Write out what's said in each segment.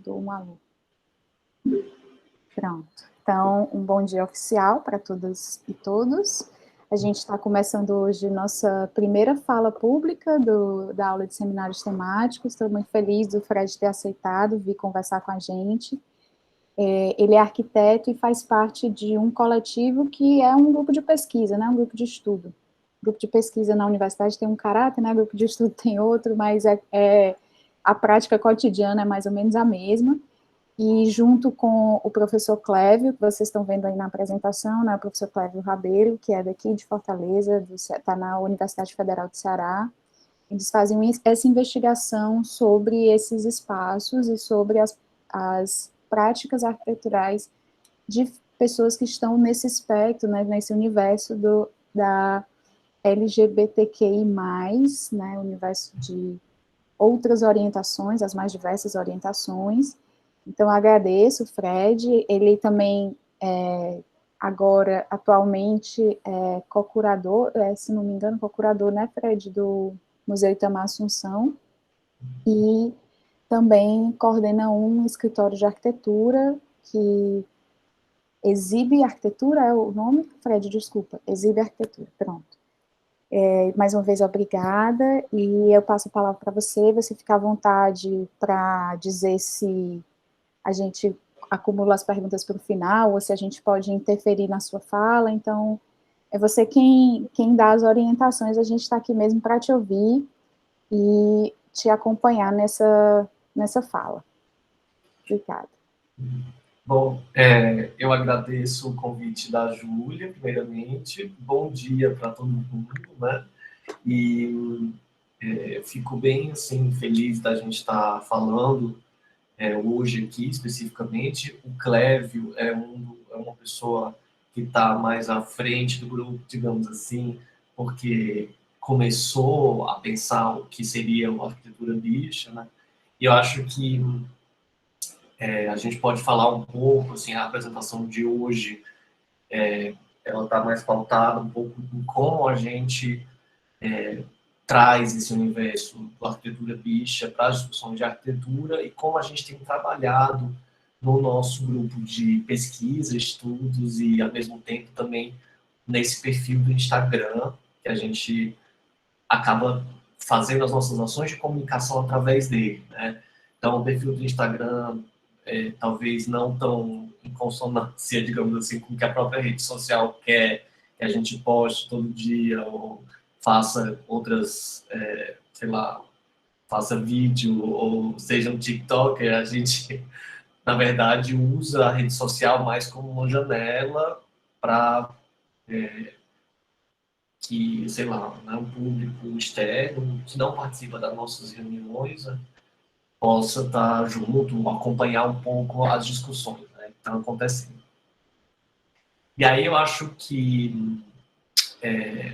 dou um alô. Pronto. Então, um bom dia oficial para todas e todos. A gente está começando hoje nossa primeira fala pública da aula de seminários temáticos. Estou muito feliz do Fred ter aceitado vir conversar com a gente. Ele é arquiteto e faz parte de um coletivo que é um grupo de pesquisa, né, um grupo de estudo. O grupo de pesquisa na universidade tem um caráter, né, o grupo de estudo tem outro, mas a prática cotidiana é mais ou menos a mesma. E junto com o professor Clévio, que vocês estão vendo aí na apresentação, né, o professor Clévio Rabelo, que é daqui de Fortaleza, está na Universidade Federal do Ceará, eles fazem essa investigação sobre esses espaços e sobre as práticas arquiteturais de pessoas que estão nesse espectro, né, nesse universo da LGBTQI+, né, universo de outras orientações, as mais diversas orientações. Então, agradeço o Fred, ele também, agora, atualmente, é co-curador, se não me engano, co-curador, né, Fred, do Museu Itamar Assunção, e também coordena um escritório de arquitetura que exibe arquitetura, é o nome? Fred, desculpa, exibe arquitetura, pronto. Mais uma vez, obrigada, e eu passo a palavra para você fica à vontade para dizer se a gente acumula as perguntas para o final, ou se a gente pode interferir na sua fala, então, é você quem dá as orientações, a gente está aqui mesmo para te ouvir e te acompanhar nessa fala. Obrigada. Bom, eu agradeço o convite da Júlia, primeiramente. Bom dia para todo mundo, né? E fico bem, assim, feliz da gente estar falando hoje aqui, especificamente. O Clévio é uma pessoa que está mais à frente do grupo, digamos assim, porque começou a pensar o que seria uma arquitetura bicha, né? E eu acho que a gente pode falar um pouco, assim, a apresentação de hoje, ela está mais pautada um pouco em como a gente traz esse universo da arquitetura bicha para as discussões de arquitetura e como a gente tem trabalhado no nosso grupo de pesquisa, estudos e, ao mesmo tempo, também nesse perfil do Instagram, que a gente acaba fazendo as nossas ações de comunicação através dele, né? Então, o perfil do Instagram talvez não tão em consonância, digamos assim, com o que a própria rede social quer que a gente poste todo dia ou faça outras, sei lá, faça vídeo ou seja um TikToker. A gente, na verdade, usa a rede social mais como uma janela para que, sei lá, né, um público externo que não participa das nossas reuniões, né, possa estar junto, acompanhar um pouco as discussões, né, que estão acontecendo. E aí eu acho que,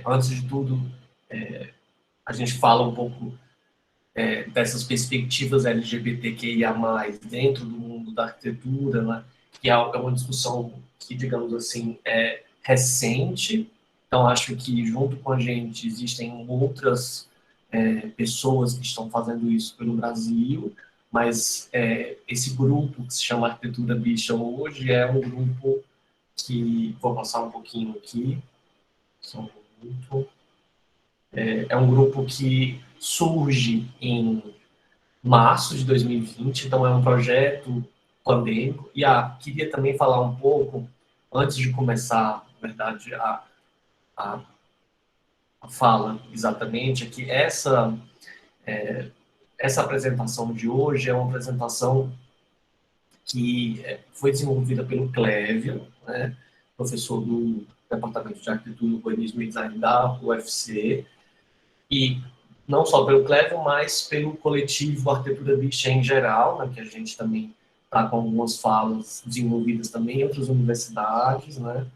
antes de tudo, a gente fala um pouco dessas perspectivas LGBTQIA+, dentro do mundo da arquitetura, né, que é uma discussão que, digamos assim, é recente. Então, acho que, junto com a gente, existem outras pessoas que estão fazendo isso pelo Brasil, mas esse grupo que se chama Arquitetura Bicha hoje é um grupo que... Vou passar um pouquinho aqui. Só um minuto. É um grupo que surge em março de 2020, então é um projeto pandêmico. E queria também falar um pouco, antes de começar, na verdade, a fala exatamente, é que essa apresentação de hoje é uma apresentação que foi desenvolvida pelo Clévio, né, professor do Departamento de Arquitetura, Urbanismo e Design da UFC, e não só pelo Clévio, mas pelo coletivo Arquitetura Bicha em geral, né, que a gente também está com algumas falas desenvolvidas também em outras universidades, né?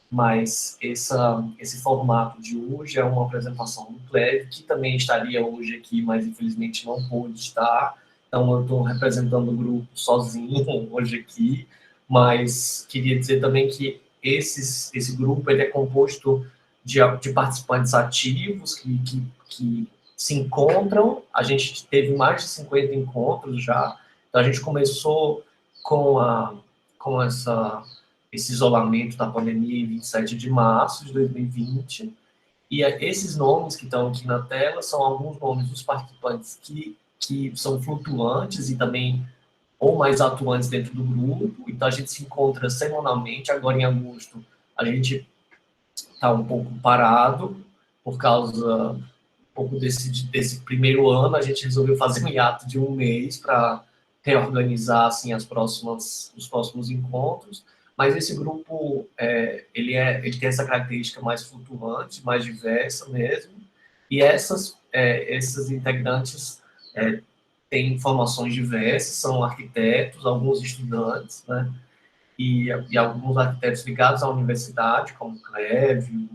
Mas esse formato de hoje é uma apresentação do Clévio, que também estaria hoje aqui, mas infelizmente não pôde estar. Então eu estou representando o grupo sozinho hoje aqui, mas queria dizer também que esse grupo ele é composto de participantes ativos que se encontram. A gente teve mais de 50 encontros já, Então, a gente começou com, esse isolamento da pandemia em 27 de março de 2020, e esses nomes que estão aqui na tela são alguns nomes dos participantes que são flutuantes e também ou mais atuantes dentro do grupo. Então, a gente se encontra semanalmente. Agora, em agosto, a gente está um pouco parado por causa um pouco desse primeiro ano. A gente resolveu fazer um hiato de um mês para reorganizar assim os próximos encontros. Mas esse grupo ele tem essa característica mais flutuante, mais diversa mesmo. E esses integrantes têm formações diversas, são arquitetos, alguns estudantes, né? E alguns arquitetos ligados à universidade, como o Clévio,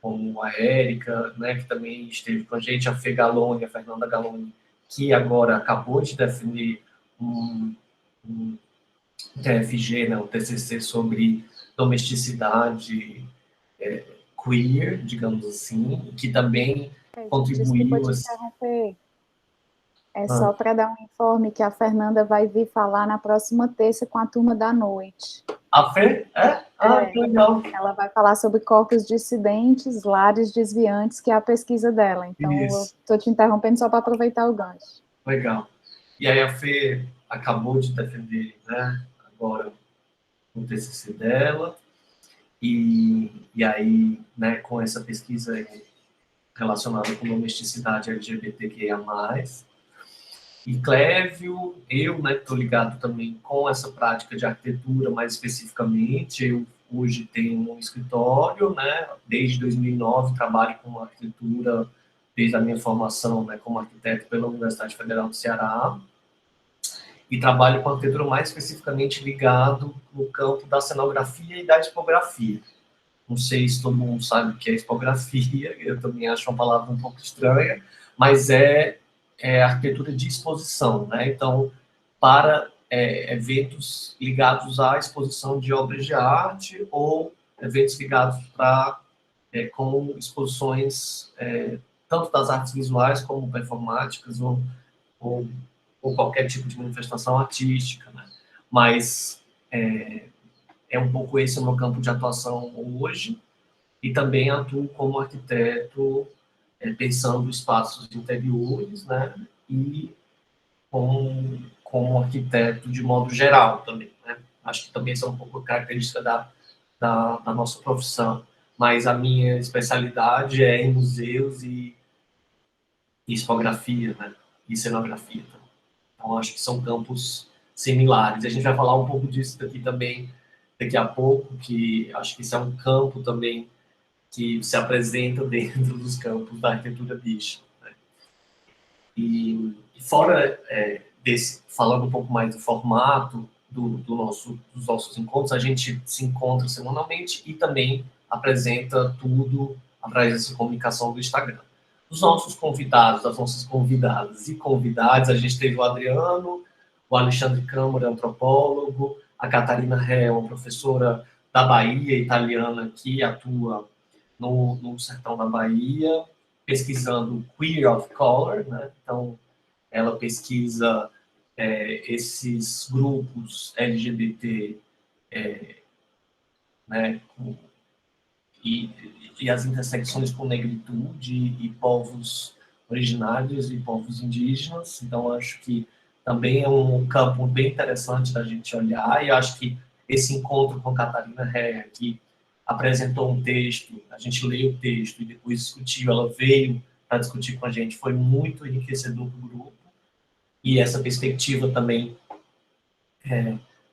como a Érica, né, que também esteve com a gente, a Fê Galone, a Fernanda Galone, que agora acabou de defender um TFG, né, um TCC sobre domesticidade queer, digamos assim, que também Desculpa contribuiu... te interromper. É Ah, só para dar um informe que a Fernanda vai vir falar na próxima terça com a turma da noite. a Fê? Que legal. Ela vai falar sobre corpos dissidentes, lares desviantes, que é a pesquisa dela. Então, eu Isso, estou te interrompendo só para aproveitar o gancho. legal. E aí a Fê acabou de defender, né, agora o TCC dela, e aí, né, com essa pesquisa relacionada com domesticidade LGBTQIA+, e Clévio, eu, né, estou ligado também com essa prática de arquitetura, mais especificamente. Eu hoje tenho um escritório, né, desde 2009 trabalho com arquitetura, desde a minha formação, né, como arquiteto pela Universidade Federal do Ceará, e trabalho com arquitetura mais especificamente ligado no campo da cenografia e da expografia. Não sei se todo mundo sabe o que é expografia, eu também acho uma palavra um pouco estranha, mas é arquitetura de exposição, né? Então, para eventos ligados à exposição de obras de arte ou eventos ligados com exposições tanto das artes visuais como performáticas ou, ou qualquer tipo de manifestação artística, né? Mas um pouco esse o meu campo de atuação hoje, e também atuo como arquiteto pensando espaços interiores, né? E como arquiteto de modo geral também, né? Acho que também isso é um pouco característica da nossa profissão, mas a minha especialidade é em museus e expografia, né? E cenografia. Então, acho que são campos similares. A gente vai falar um pouco disso daqui também, daqui a pouco, que acho que isso é um campo também que se apresenta dentro dos campos da arquitetura bicha. Né? E fora falando um pouco mais do formato dos nossos encontros, a gente se encontra semanalmente e também apresenta tudo através dessa comunicação do Instagram. Os nossos convidados, as nossas convidadas e convidados, a gente teve o Adriano, o Alexandre Câmara, antropólogo, a Catarina Ré, uma professora da Bahia, italiana, que atua no sertão da Bahia, pesquisando Queer of Color, né? Então, ela pesquisa esses grupos LGBT, né? E, e as intersecções com negritude e povos originários e povos indígenas. Então, acho que também é um campo bem interessante da gente olhar, e acho que esse encontro com Catarina Ré, que apresentou um texto, a gente leu o texto e depois discutiu, ela veio para discutir com a gente, foi muito enriquecedor para o grupo, e essa perspectiva também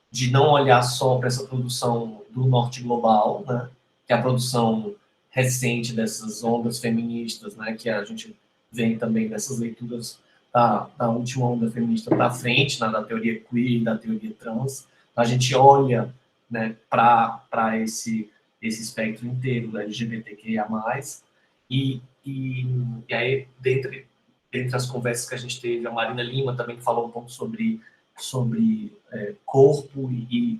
de não olhar só para essa produção do norte global, né, que é a produção recente dessas ondas feministas, né, que a gente vem também dessas leituras da última onda feminista para frente, né, da teoria queer, da teoria trans. A gente olha, né, para esse espectro inteiro da LGBTQIA+, e aí, dentre as conversas que a gente teve, a Marina Lima também falou um pouco sobre corpo e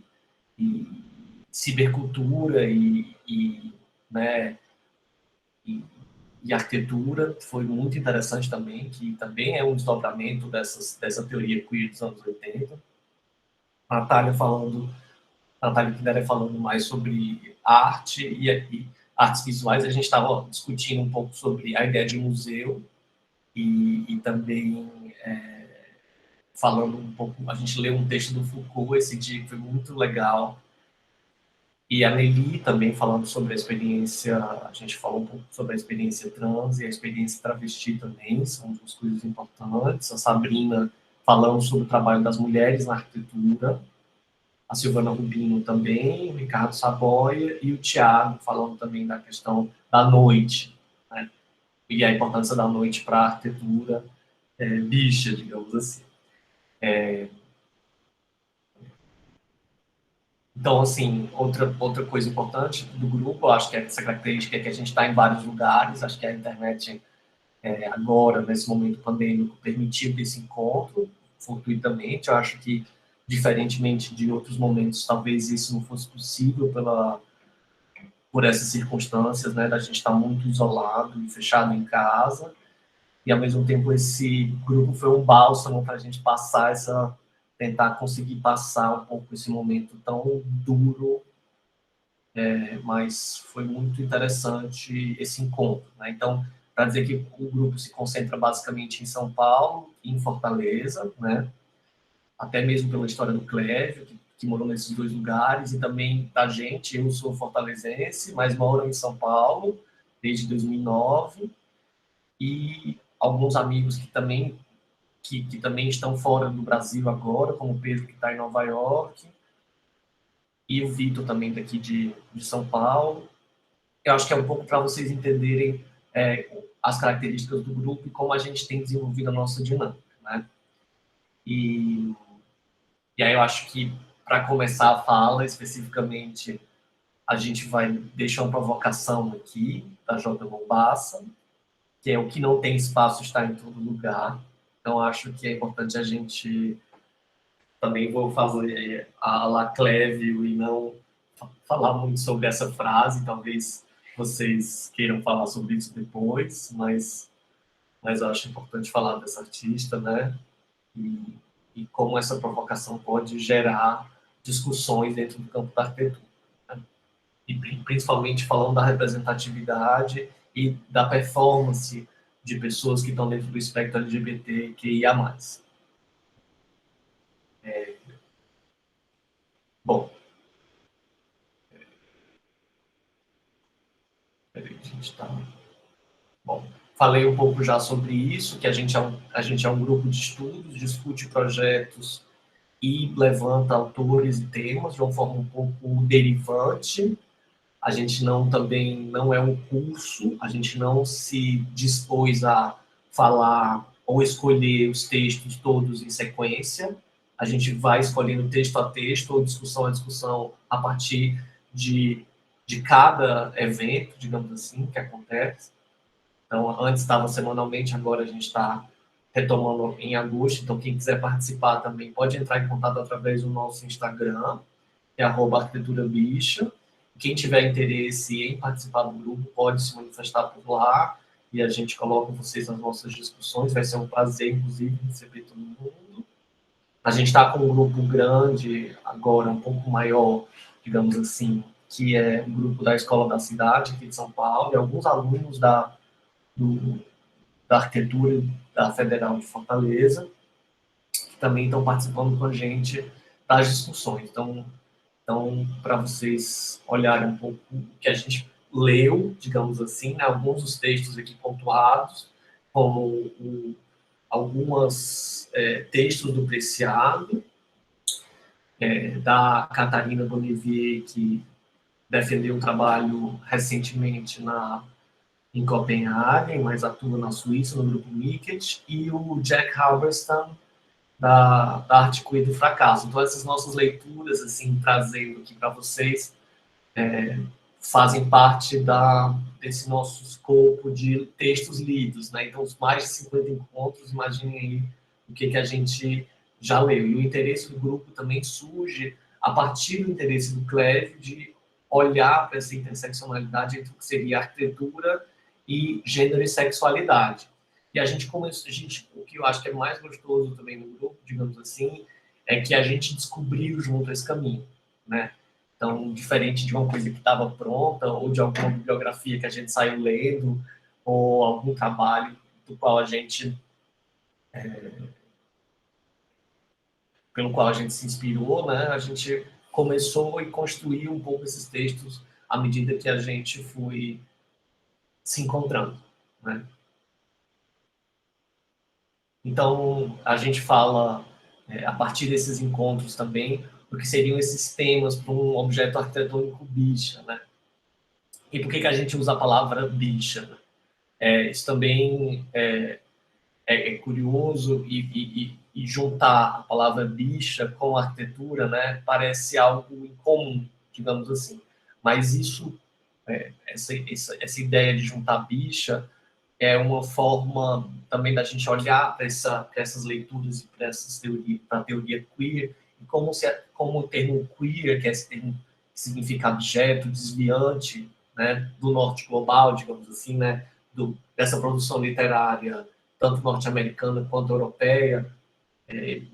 cibercultura né, e arquitetura, que foi muito interessante também, que também é um desdobramento dessa teoria queer dos anos 80. Natália falando, Natália Pindaré falando mais sobre arte e artes visuais. A gente estava discutindo um pouco sobre a ideia de museu e também falando um pouco, a gente leu um texto do Foucault esse dia que foi muito legal, e a Nelly também falando sobre a experiência, a gente falou um pouco sobre a experiência trans e a experiência travesti também, são duas coisas importantes. A Sabrina falando sobre o trabalho das mulheres na arquitetura, a Silvana Rubino também, o Ricardo Saboia e o Tiago falando também da questão da noite, né? E a importância da noite para a arquitetura bicha, digamos assim. Então, assim, outra coisa importante do grupo, eu acho que é essa característica é que a gente está em vários lugares, acho que a internet, agora, nesse momento pandêmico, permitiu esse encontro fortuitamente. Eu acho que, diferentemente de outros momentos, talvez isso não fosse possível por essas circunstâncias, né, da gente estar muito isolado e fechado em casa, e, ao mesmo tempo, esse grupo foi um bálsamo para a gente passar tentar conseguir passar um pouco esse momento tão duro, mas foi muito interessante esse encontro, né? Então, para dizer que o grupo se concentra basicamente em São Paulo e em Fortaleza, né? Até mesmo pela história do Clévio, que morou nesses dois lugares, e também da gente. Eu sou fortalezense, mas moro em São Paulo desde 2009, e alguns amigos que também estão fora do Brasil agora, como o Pedro, que está em Nova York, e o Vitor também daqui de São Paulo. Eu acho que é um pouco para vocês entenderem as características do grupo e como a gente tem desenvolvido a nossa dinâmica, né? E aí eu acho que, para começar a fala, especificamente, a gente vai deixar uma provocação aqui, da J. Mombassa, que é: o que não tem espaço está em todo lugar. Então, acho que é importante a gente... Também vou fazer a la Clévio e não falar muito sobre essa frase, talvez vocês queiram falar sobre isso depois, mas eu acho importante falar dessa artista, né? E como essa provocação pode gerar discussões dentro do campo da arquitetura, né? E principalmente falando da representatividade e da performance de pessoas que estão dentro do espectro LGBTQIA+. Bom, peraí, a gente está... Bom, falei um pouco já sobre isso, que a gente é um grupo de estudos, discute projetos e levanta autores e temas de uma forma um pouco derivante. A gente também não é um curso, a gente não se dispôs a falar ou escolher os textos todos em sequência. A gente vai escolhendo texto a texto ou discussão a discussão a partir de cada evento, digamos assim, que acontece. Então, antes estava semanalmente, agora a gente está retomando em agosto. Então, quem quiser participar também pode entrar em contato através do nosso Instagram, que é @arquitetura_bicha. Quem tiver interesse em participar do grupo pode se manifestar por lá e a gente coloca vocês nas nossas discussões. Vai ser um prazer, inclusive, receber todo mundo. A gente está com um grupo grande agora, um pouco maior, digamos assim, que é um grupo da Escola da Cidade, aqui de São Paulo, e alguns alunos da arquitetura da Federal de Fortaleza, que também estão participando com a gente das discussões. Então, para vocês olharem um pouco o que a gente leu, digamos assim, né? Alguns dos textos aqui pontuados, como alguns textos do Preciado, da Catarina Bonivier, que defendeu um trabalho recentemente em Copenhague, mas atua na Suíça, no grupo Miket, e o Jack Halberstam, da Arte Queer do Fracasso. Então, essas nossas leituras, assim, trazendo aqui para vocês, fazem parte desse nosso escopo de textos lidos, né? Então, os mais de 50 encontros, imaginem aí o que a gente já leu. E o interesse do grupo também surge a partir do interesse do Clévio de olhar para essa interseccionalidade entre o que seria arquitetura e gênero e sexualidade. E a gente, o que eu acho que é mais gostoso também no grupo, digamos assim, é que a gente descobriu junto esse caminho, né? Então, diferente de uma coisa que estava pronta, ou de alguma bibliografia que a gente saiu lendo, ou algum trabalho do qual a gente, pelo qual a gente se inspirou, né? A gente começou e construiu um pouco esses textos à medida que a gente foi se encontrando, né? Então, a gente fala, a partir desses encontros também, o que seriam esses temas para um objeto arquitetônico bicha, né? E por que a gente usa a palavra bicha? Né? Isso também é curioso e juntar a palavra bicha com arquitetura, né? Parece algo incomum, digamos assim. Mas isso, essa ideia de juntar bicha é uma forma também da gente olhar para essas leituras e para essas teorias, para a teoria queer, e como o termo queer, que é esse termo que significa objeto, desviante, né, do norte global, digamos assim, né, dessa produção literária, tanto norte-americana quanto europeia,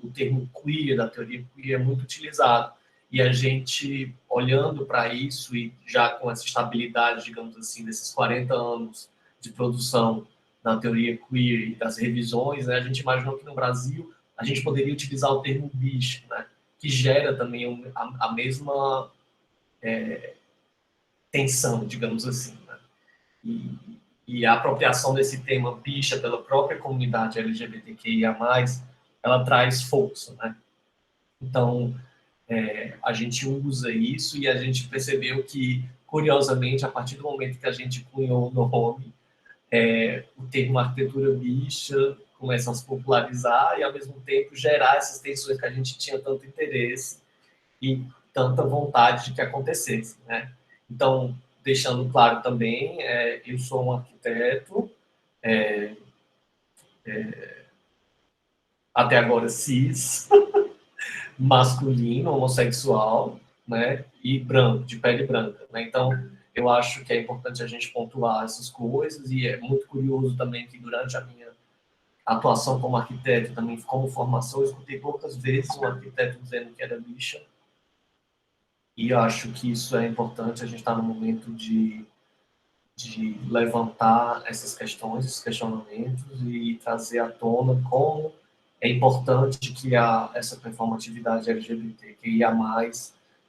o termo queer, da teoria queer, é muito utilizado. E a gente, olhando para isso e já com essa estabilidade, digamos assim, desses 40 anos de produção da teoria queer e das revisões, né, a gente imaginou que no Brasil a gente poderia utilizar o termo bicho, né, que gera também a mesma tensão, digamos assim. Né? E a apropriação desse tema bicha pela própria comunidade LGBTQIA+, ela traz força, né? Então, a gente usa isso e a gente percebeu que, curiosamente, a partir do momento que a gente cunhou o nome, o termo arquitetura bicha começa a se popularizar e, ao mesmo tempo, gerar essas tensões que a gente tinha tanto interesse e tanta vontade de que acontecesse, né? Então, deixando claro também, eu sou um arquiteto, até agora cis, masculino, homossexual, né, e branco, de pele branca, né? Então, eu acho que é importante a gente pontuar essas coisas e é muito curioso também que durante a minha atuação como arquiteto, também como formação, eu escutei poucas vezes um arquiteto dizendo que era bicha e eu acho que isso é importante, a gente está no momento de levantar essas questões, esses questionamentos e trazer à tona como é importante que essa performatividade LGBTQIA+,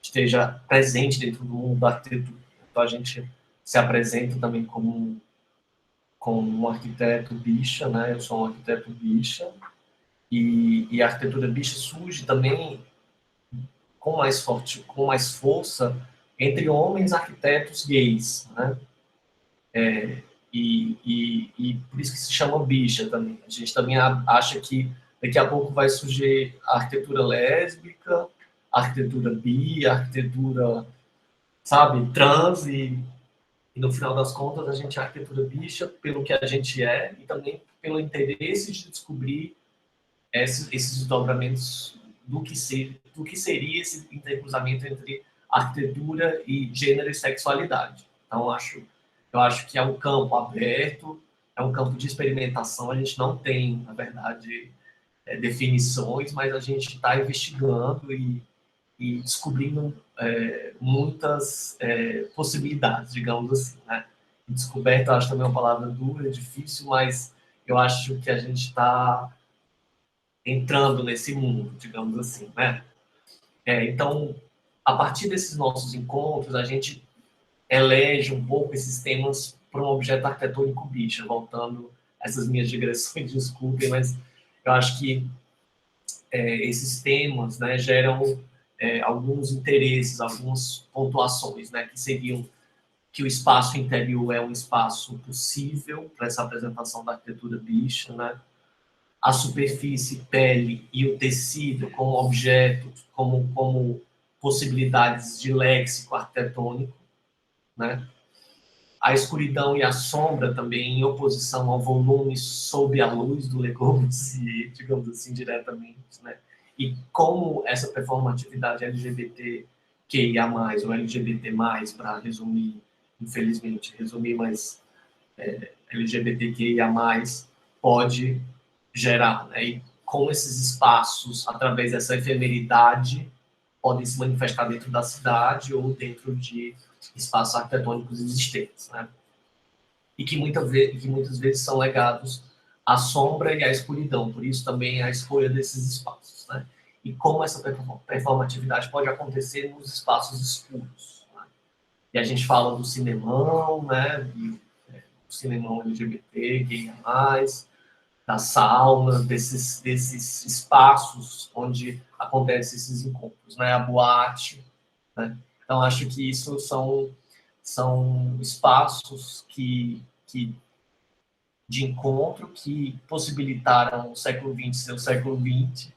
esteja presente dentro do mundo da arquitetura. Então, a gente se apresenta também como um arquiteto bicha, né? Eu sou um arquiteto bicha, e a arquitetura bicha surge também com mais força entre homens arquitetos gays, né? E por isso que se chama bicha também. A gente também acha que daqui a pouco vai surgir a arquitetura lésbica, a arquitetura bi, a arquitetura, sabe, trans, e no final das contas a gente é arquitetura bicha pelo que a gente é e também pelo interesse de descobrir esses desdobramentos do que seria esse intercruzamento entre arquitetura e gênero e sexualidade. Então, eu acho que é um campo aberto, é um campo de experimentação. A gente não tem, na verdade, definições, mas a gente está investigando e descobrindo muitas possibilidades, digamos assim. Né? Descoberta, eu acho também uma palavra dura, difícil, mas eu acho que a gente está entrando nesse mundo, digamos assim, né? Então, a partir desses nossos encontros, a gente elege um pouco esses temas para um objeto arquitetônico bicha, voltando a essas minhas digressões, desculpem, mas eu acho que esses temas, né, geram alguns interesses, algumas pontuações, né, que seriam que o espaço interior é um espaço possível para essa apresentação da arquitetura bicha, né? A superfície, pele e o tecido como objetos, como possibilidades de léxico arquitetônico, né? A escuridão e a sombra também em oposição ao volume sob a luz do Le Corbusier, digamos assim, diretamente, né? E como essa performatividade LGBTQIA+, ou LGBT+, para resumir, infelizmente, resumir, mas LGBTQIA+, pode gerar, né? E como esses espaços, através dessa efemeridade, podem se manifestar dentro da cidade ou dentro de espaços arquitetônicos existentes, né? E que muitas vezes são legados à sombra e à escuridão, por isso também a escolha desses espaços, né? E como essa performatividade pode acontecer nos espaços escuros, né? E a gente fala do cinemão, né? Do cinemão LGBT, gay a mais, da sauna, desses espaços onde acontecem esses encontros, né? A boate, né? Então, acho que isso são espaços de encontro que possibilitaram o século XX ser o século XX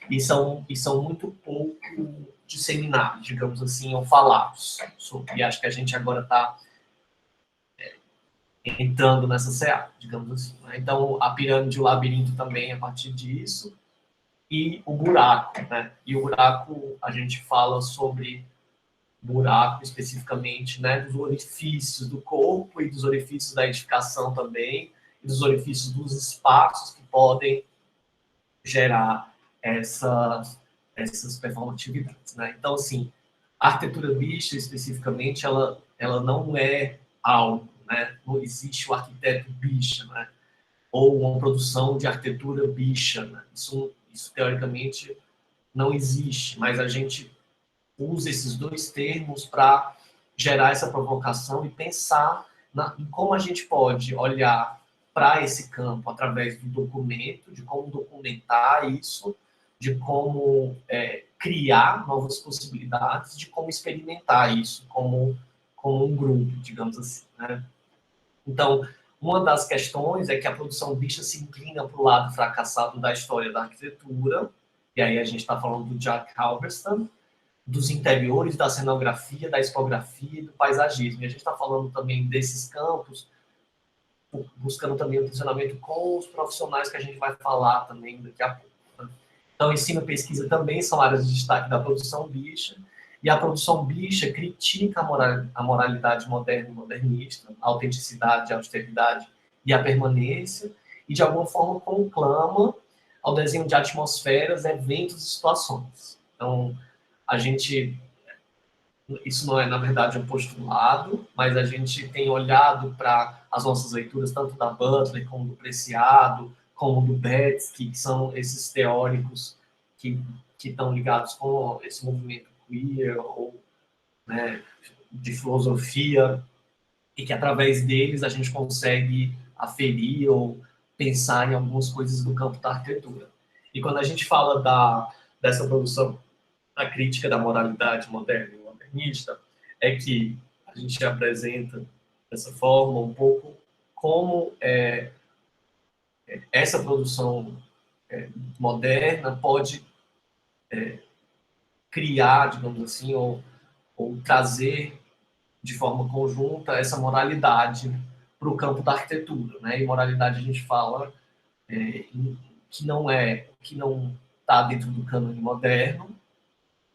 e são muito pouco disseminados, digamos assim, ou falados sobre. E acho que a gente agora está entrando nessa seara, digamos assim, né? Então, a pirâmide, o labirinto também a partir disso, e o buraco, né? E o buraco, a gente fala sobre buraco especificamente, né? Dos orifícios do corpo e dos orifícios da edificação também, e dos orifícios dos espaços que podem gerar essas performatividades, né? Então, assim, a arquitetura bicha, especificamente, ela não é algo, né? Não existe o arquiteto bicha, né? Ou uma produção de arquitetura bicha, né? Isso teoricamente não existe, mas a gente usa esses dois termos para gerar essa provocação e pensar em como a gente pode olhar para esse campo através do documento, de como documentar isso, de como criar novas possibilidades, de como experimentar isso como um grupo, digamos assim, né? Então, uma das questões é que a produção bicha se inclina para o lado fracassado da história da arquitetura, e aí a gente está falando do Jack Halberstam, dos interiores, da cenografia, da expografia e do paisagismo. E a gente está falando também desses campos, buscando também o funcionamento com os profissionais que a gente vai falar também daqui a pouco, né? Então, ensino e pesquisa também são áreas de destaque da produção bicha, e a produção bicha critica a moralidade moderna e modernista, a autenticidade, a austeridade e a permanência, e de alguma forma conclama ao desenho de atmosferas, eventos e situações. Então, isso não é, na verdade, um postulado, mas a gente tem olhado para as nossas leituras, tanto da Butler, como do Preciado, como do Betsky, que são esses teóricos que estão ligados com esse movimento queer, ou, né, de filosofia, e que através deles a gente consegue aferir ou pensar em algumas coisas do campo da arquitetura. E quando a gente fala dessa produção, a crítica da moralidade moderna e modernista, é que a gente apresenta dessa forma um pouco como essa produção moderna pode criar, digamos assim, ou trazer de forma conjunta essa moralidade para o campo da arquitetura, né? E moralidade a gente fala que não está dentro do cânone moderno,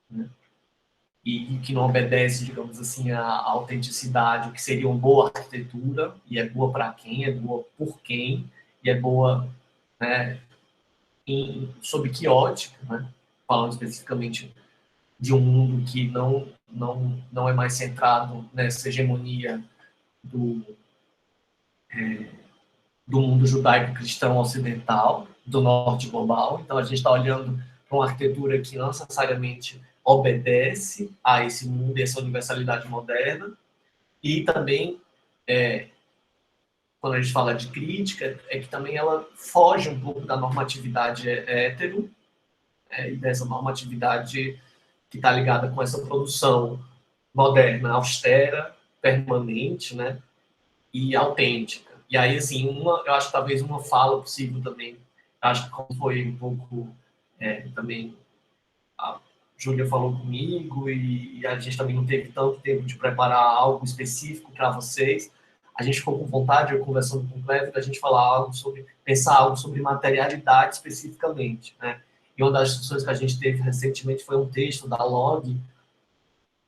né? E que não obedece, digamos assim, à autenticidade, o que seria uma boa arquitetura, e é boa para quem, é boa por quem, e é boa, né, sob que ótica, né? Falando especificamente de um mundo que não é mais centrado nessa hegemonia do mundo judaico-cristão ocidental, do norte global. Então, a gente está olhando para uma arquitetura que não necessariamente obedece a esse mundo e essa universalidade moderna. E também, quando a gente fala de crítica, é que também ela foge um pouco da normatividade hétero, e dessa normatividade que está ligada com essa produção moderna, austera, permanente, né, e autêntica. E aí, assim, eu acho que talvez uma fala possível também, acho que como foi um pouco também, a Júlia falou comigo e a gente também não teve tanto tempo de preparar algo específico para vocês, a gente ficou com vontade, eu conversando com o Cleber, da gente pensar algo sobre materialidade especificamente, né? E uma das discussões que a gente teve recentemente foi um texto da Log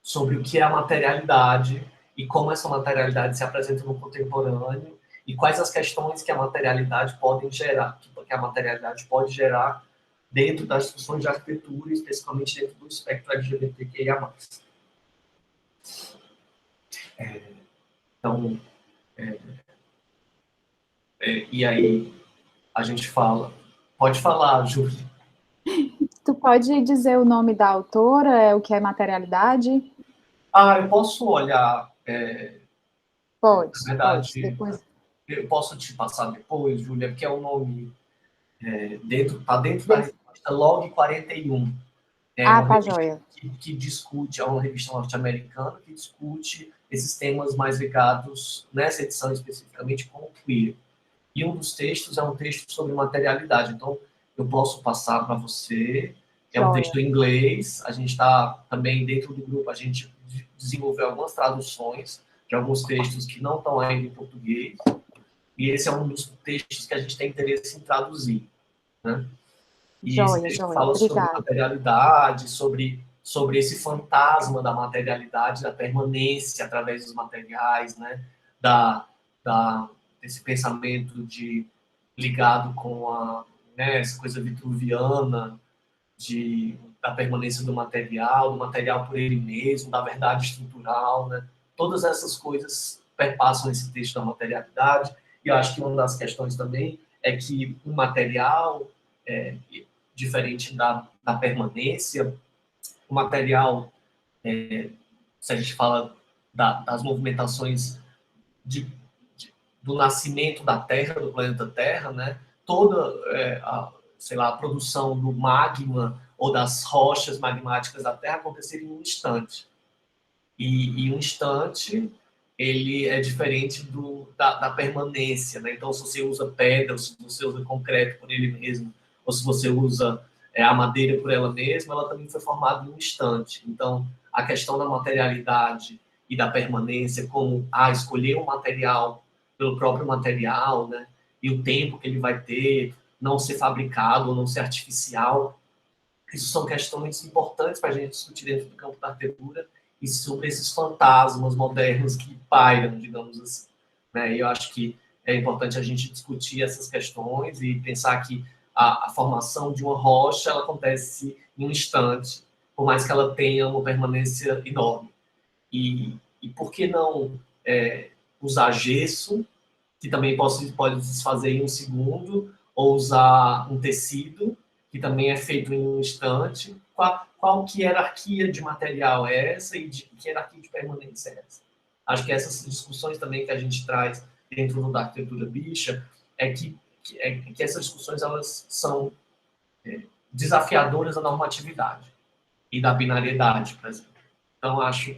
sobre o que é a materialidade e como essa materialidade se apresenta no contemporâneo e quais as questões que a materialidade pode gerar dentro das discussões de arquitetura, especificamente dentro do espectro LGBTQIA+. Então, e aí a gente fala... Pode falar, Júlia. Tu pode dizer o nome da autora, o que é materialidade? Eu posso olhar... Pode, na pode. verdade, Depois. eu posso te passar depois, Júlia, porque é o nome... Está dentro da revista Log 41. É uma Tá revista joia. que discute, é uma revista norte-americana que discute esses temas mais ligados, nessa edição especificamente, com o queer. E um dos textos é um texto sobre materialidade. Então, eu posso passar para você. É um texto em inglês. A gente está também dentro do grupo, a gente desenvolveu algumas traduções de alguns textos que não estão ainda em português. E esse é um dos textos que a gente tem interesse em traduzir, né? E esse texto fala sobre Obrigada. materialidade, sobre esse fantasma da materialidade, da permanência através dos materiais, né? Desse pensamento ligado com né, essa coisa vitruviana da permanência do material por ele mesmo, da verdade estrutural, né? Todas essas coisas perpassam esse texto da materialidade. E eu acho que uma das questões também é que o material, diferente da permanência, o material, se a gente fala das movimentações de, do nascimento da Terra, do planeta Terra, né? Toda sei lá, a produção do magma ou das rochas magmáticas da Terra aconteceria em um instante. E um instante, ele é diferente da permanência, né? Então, se você usa pedra, ou se você usa concreto por ele mesmo, ou se você usa a madeira por ela mesma, ela também foi formada em um instante. Então, a questão da materialidade e da permanência, como escolher um material pelo próprio material, né? E o tempo que ele vai ter, não ser fabricado ou não ser artificial, isso são questões importantes para a gente discutir dentro do campo da arquitetura e sobre esses fantasmas modernos que pairam, digamos assim, né? E eu acho que é importante a gente discutir essas questões e pensar que a formação de uma rocha ela acontece em um instante, por mais que ela tenha uma permanência enorme. E por que não usar gesso, que também pode desfazer em um segundo, ou usar um tecido, que também é feito em um instante? Qual que hierarquia de material é essa e que hierarquia de permanência é essa? Acho que essas discussões também que a gente traz dentro da arquitetura bicha é que essas discussões elas são desafiadoras da normatividade e da binariedade, por exemplo. Então, acho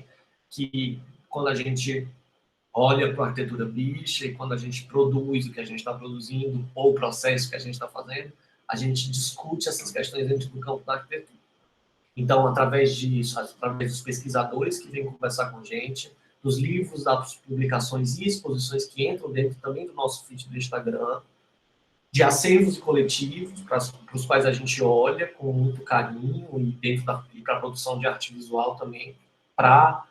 que quando a gente olha para a arquitetura bicha e quando a gente produz o que a gente está produzindo ou o processo que a gente está fazendo, a gente discute essas questões dentro do campo da arquitetura. Então, através disso, através dos pesquisadores que vêm conversar com a gente, dos livros, das publicações e exposições que entram dentro também do nosso feed do Instagram, de acervos coletivos para os quais a gente olha com muito carinho e para a produção de arte visual também, para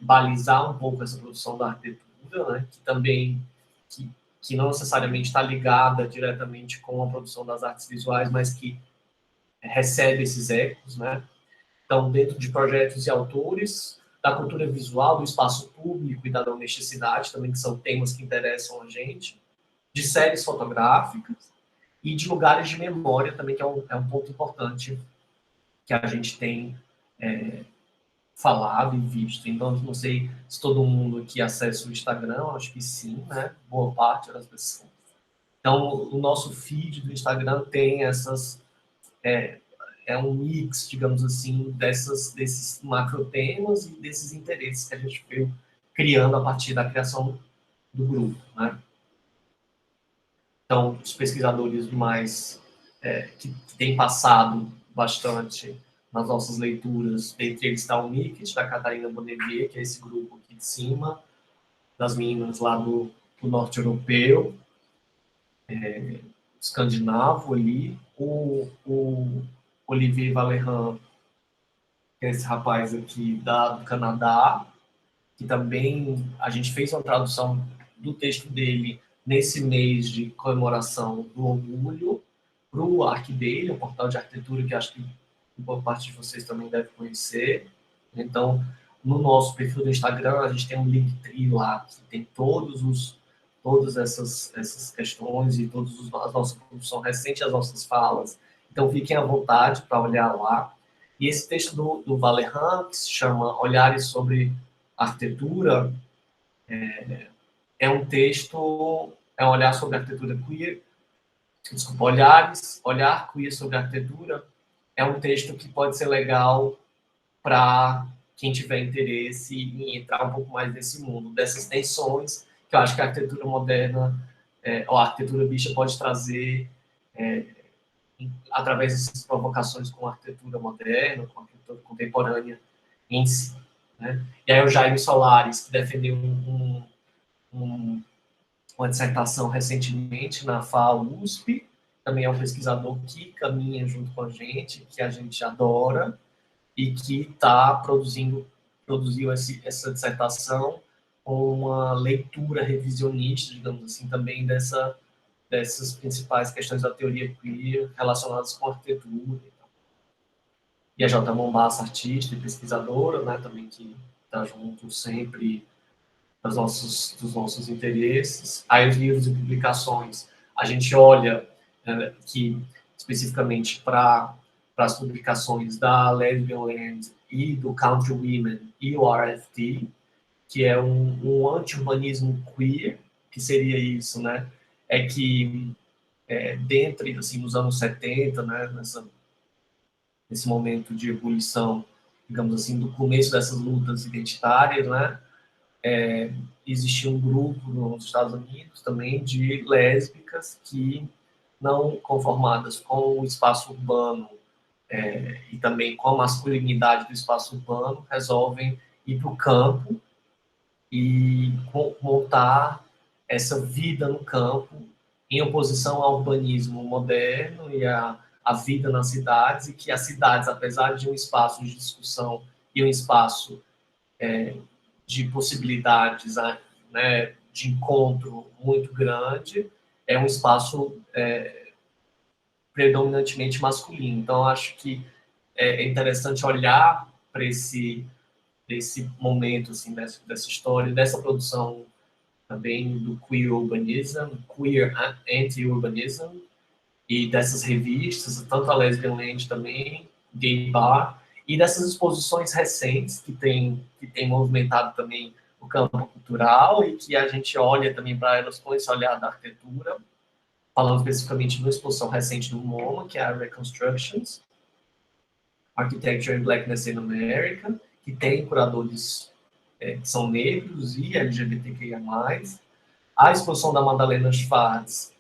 balizar um pouco essa produção da arquitetura, né, que também que não necessariamente está ligada diretamente com a produção das artes visuais, mas que recebe esses ecos, né? Então, dentro de projetos e autores, da cultura visual, do espaço público e da domesticidade, também que são temas que interessam a gente, de séries fotográficas e de lugares de memória também, que é um ponto importante que a gente tem falado e visto. Então, não sei se todo mundo aqui acessa o Instagram, acho que sim, né? Boa parte das pessoas. Então, o nosso feed do Instagram tem essas... um mix, digamos assim, desses macro temas e desses interesses que a gente veio criando a partir da criação do grupo, né? Então, os pesquisadores mais que têm passado bastante nas nossas leituras, entre eles está o Mikit, da Catarina Bonnevie, que é esse grupo aqui de cima, das meninas lá do norte europeu, escandinavo ali, o Olivier Valerand, que é esse rapaz aqui do Canadá, que também a gente fez uma tradução do texto dele nesse mês de comemoração do orgulho, para o Arquidaily, um portal de arquitetura que acho que boa parte de vocês também deve conhecer. Então, no nosso perfil do Instagram, a gente tem um Linktree lá, que tem todas essas questões e as nossas produções recentes, as nossas falas. Então, fiquem à vontade para olhar lá. E esse texto do Valerran, que se chama Olhares sobre Arquitetura, é um texto, é um olhar sobre arquitetura queer, desculpa, olhar queer sobre arquitetura, é um texto que pode ser legal para quem tiver interesse em entrar um pouco mais nesse mundo, dessas tensões que eu acho que a arquitetura moderna, ou a arquitetura bicha pode trazer através dessas provocações com a arquitetura moderna, com a arquitetura contemporânea em si. Né? E aí o Jaime Solares, que defendeu uma dissertação recentemente na FAUSP, também é um pesquisador que caminha junto com a gente, que a gente adora, e que produziu essa dissertação com uma leitura revisionista, digamos assim, também dessas principais questões da teoria queer relacionadas com a arquitetura. E a J. Mombassa, artista e pesquisadora, né, também que está junto sempre dos nossos interesses. Aí os livros e publicações, a gente olha que especificamente para as publicações da Lesbian Land e do Country Women e o RFT, que é um anti-urbanismo queer, que seria isso, né? É que dentre, assim, nos anos 70, né, nesse momento de ebulição, digamos assim, do começo dessas lutas identitárias, né? Existia um grupo nos Estados Unidos também de lésbicas que, não conformadas com o espaço urbano e também com a masculinidade do espaço urbano, resolvem ir para o campo e montar essa vida no campo em oposição ao urbanismo moderno e à vida nas cidades, e que as cidades, apesar de um espaço de discussão e um espaço de possibilidades, né, de encontro muito grande, é um espaço predominantemente masculino. Então, acho que é interessante olhar para esse momento, assim, dessa história, dessa produção também do queer urbanism, queer anti-urbanism, e dessas revistas, tanto a Lesbian Land também, Gay Bar, e dessas exposições recentes que tem movimentado também o campo cultural e que a gente olha também para elas com esse olhar da arquitetura, falando especificamente de uma exposição recente do MoMA, que é a Reconstructions, Architecture and Blackness in America, que tem curadores que são negros e LGBTQIA+. A exposição da Madalena Schwartz,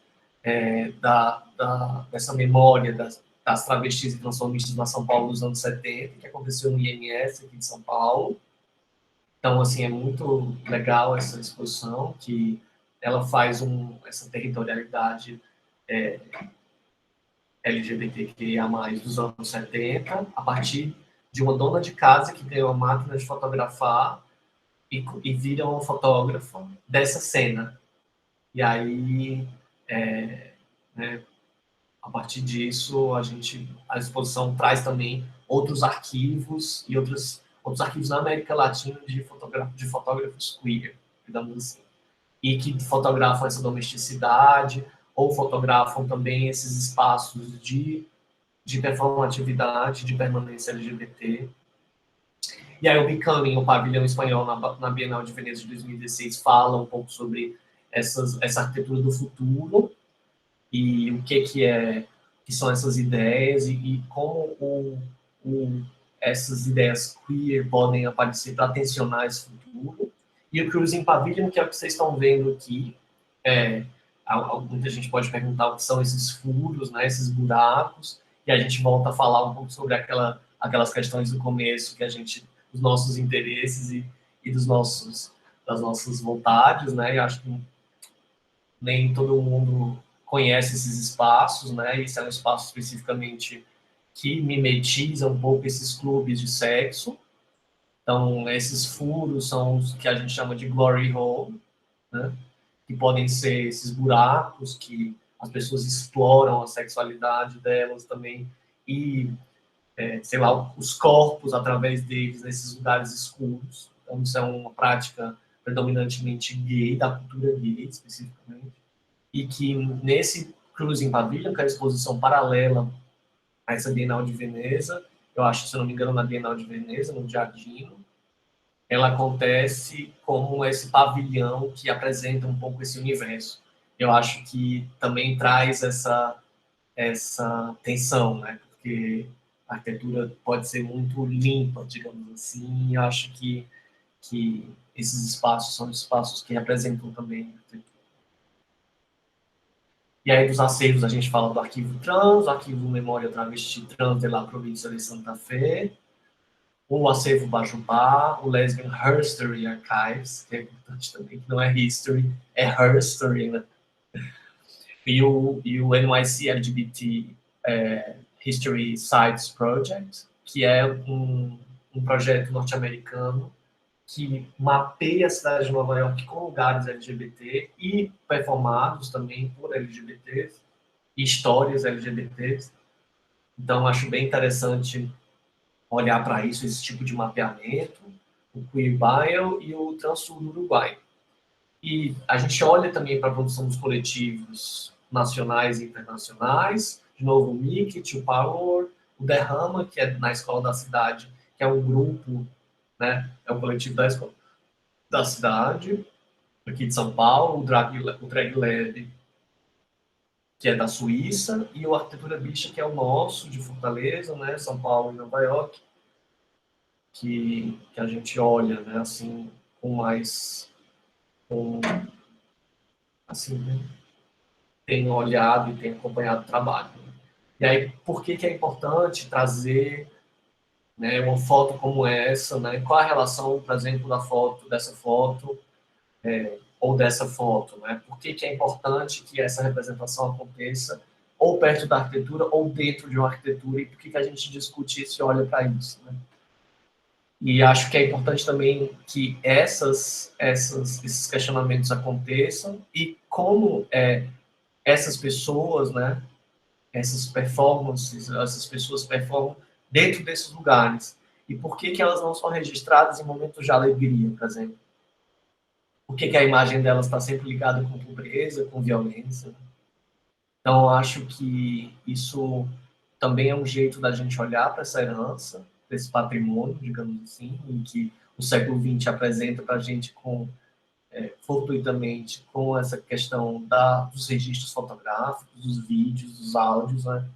dessa memória das travestis e transformistas na São Paulo dos anos 70, que aconteceu no IMS aqui de São Paulo. Então, assim, é muito legal essa exposição, que ela faz essa territorialidade LGBTQIA+, dos anos 70, a partir de uma dona de casa que ganhou a máquina de fotografar e vira uma fotógrafa dessa cena. E aí, né, a partir disso, a exposição traz também outros arquivos e outros arquivos na América Latina de fotógrafos queer, digamos assim, e que fotografam essa domesticidade ou fotografam também esses espaços de performatividade, de permanência LGBT. E aí o Becoming, o pavilhão espanhol na Bienal de Veneza de 2016, fala um pouco sobre essa arquitetura do futuro e o que são essas ideias e como essas ideias queer podem aparecer para tensionar esse futuro. E o Cruising Pavilion, que é o que vocês estão vendo aqui, muita gente pode perguntar o que são esses furos, né, esses buracos, e a gente volta a falar um pouco sobre aquelas questões do começo, os nossos interesses e das nossas vontades, né, e acho que nem todo mundo conhece esses espaços, né, esse é um espaço especificamente que mimetiza um pouco esses clubes de sexo. Então, esses furos são os que a gente chama de glory hole, né, que podem ser esses buracos que as pessoas exploram a sexualidade delas também e, sei lá, os corpos através deles nesses lugares escuros. Então, isso é uma prática predominantemente gay, da cultura gay, especificamente, e que nesse Cruising Pavilion, que é a exposição paralela a essa Bienal de Veneza, eu acho, se eu não me engano, na Bienal de Veneza, no Giardino, ela acontece como esse pavilhão que apresenta um pouco esse universo. Eu acho que também traz essa tensão, né? Porque a arquitetura pode ser muito limpa, digamos assim, e eu acho que esses espaços são espaços que representam também a arquitetura. E aí, dos acervos, a gente fala do Arquivo Trans, o Arquivo Memória Travesti Trans de la Província de Santa Fe, o acervo Bajubá, o Lesbian Herstory Archives, que é importante também, que não é history, é herstory, né? E o NYC LGBT History Sites Project, que é um projeto norte-americano que mapeia a cidade de Nova York com lugares LGBT e performados também por LGBTs, e histórias LGBTs. Então, acho bem interessante olhar para isso, esse tipo de mapeamento, o Queer Bio e o Transsul do Uruguai. E a gente olha também para a produção dos coletivos nacionais e internacionais, de novo o MIC, Tio Power, o Derrama, que é na Escola da Cidade, que é um grupo, né, é um coletivo da Escola da Cidade, aqui de São Paulo, o Drag Lab, que é da Suíça, e o Arquitetura Bicha, que é o nosso, de Fortaleza, né, São Paulo e Nova York, que a gente olha, né, assim, com mais, assim, né, tem olhado e tem acompanhado o trabalho. E aí, por que é importante trazer, né, uma foto como essa, né? Qual a relação, por exemplo, dessa foto, ou dessa foto, né? Por que é importante que essa representação aconteça ou perto da arquitetura ou dentro de uma arquitetura, e por que a gente discute isso e olha para isso, né? E acho que é importante também que esses questionamentos aconteçam e como essas pessoas, né, essas performances, essas pessoas performam dentro desses lugares. E por que elas não são registradas em momentos de alegria, por exemplo? Por que a imagem delas está sempre ligada com pobreza, com violência? Então, acho que isso também é um jeito da gente olhar para essa herança, desse patrimônio, digamos assim, em que o século XX apresenta para a gente fortuitamente com essa questão dos registros fotográficos, dos vídeos, dos áudios, né?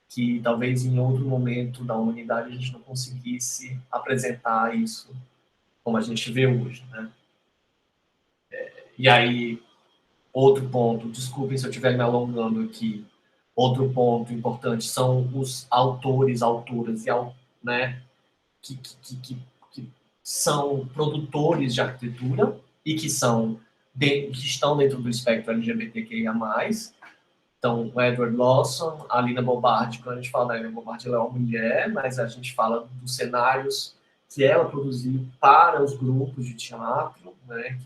Que talvez em outro momento da humanidade a gente não conseguisse apresentar isso como a gente vê hoje, né? E aí, outro ponto, desculpem se eu estiver me alongando aqui, outro ponto importante são os autores, autoras, né, que são produtores de arquitetura e que estão dentro do espectro LGBTQIA+. Então, o Edward Lawson, a Lina Bobardi, quando a gente fala da Lina Bobardi, ela é uma mulher, mas a gente fala dos cenários que ela produziu para os grupos de teatro, né,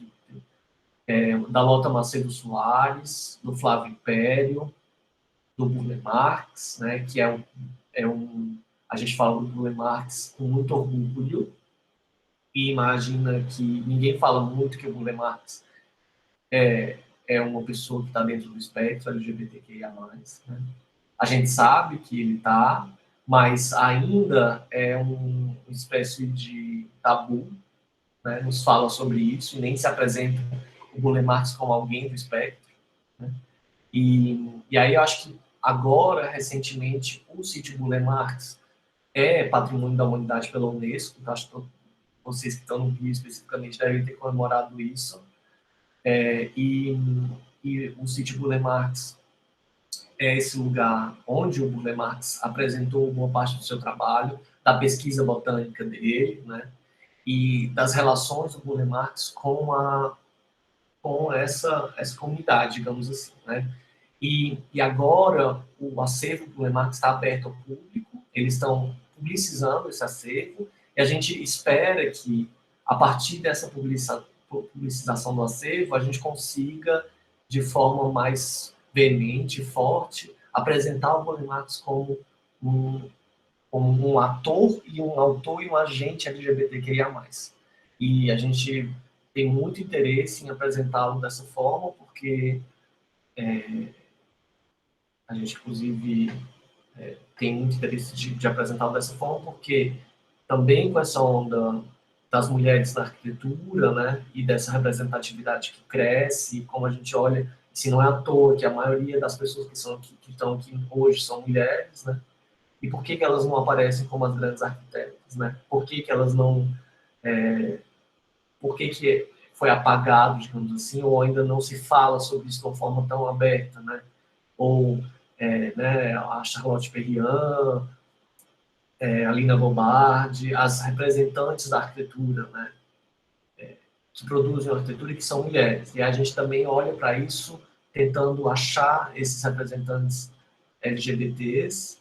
da Lota Macedo Soares, do Flávio Império, do Burle Marx, né, que a gente fala do Burle Marx com muito orgulho, e imagina que ninguém fala muito que o Burle Marx é uma pessoa que está dentro do espectro LGBTQIA+. Né? A gente sabe que ele está, mas ainda é uma espécie de tabu, né? Nos fala sobre isso e nem se apresenta o Burle Marx como alguém do espectro. Né? E aí eu acho que agora, recentemente, o sítio Burle Marx é patrimônio da humanidade pela Unesco. Então, acho que vocês que estão no Rio especificamente devem ter comemorado isso. E o sítio Burle Marx é esse lugar onde o Burle Marx apresentou boa parte do seu trabalho, da pesquisa botânica dele, né? E das relações do Burle Marx com essa comunidade, digamos assim, né? E agora o acervo do Burle Marx está aberto ao público, eles estão publicizando esse acervo, e a gente espera que, a partir dessa publicização do acervo, a gente consiga, de forma mais veemente, forte, apresentar o Burle Marx como um ator e um autor e um agente LGBTQIA+. E a gente tem muito interesse em apresentá-lo dessa forma, porque a gente, inclusive, tem muito interesse de apresentá-lo dessa forma, porque também com essa onda das mulheres na arquitetura, né, e dessa representatividade que cresce, como a gente olha, se não é à toa que a maioria das pessoas que estão aqui hoje são mulheres, né, e por que elas não aparecem como as grandes arquitetas, né, por que elas não, por que foi apagado, digamos assim, ou ainda não se fala sobre isso de uma forma tão aberta, né, ou né, a Charlotte Perriand, a Lina Bobardi, as representantes da arquitetura, né, que produzem arquitetura e que são mulheres. E a gente também olha para isso tentando achar esses representantes LGBTs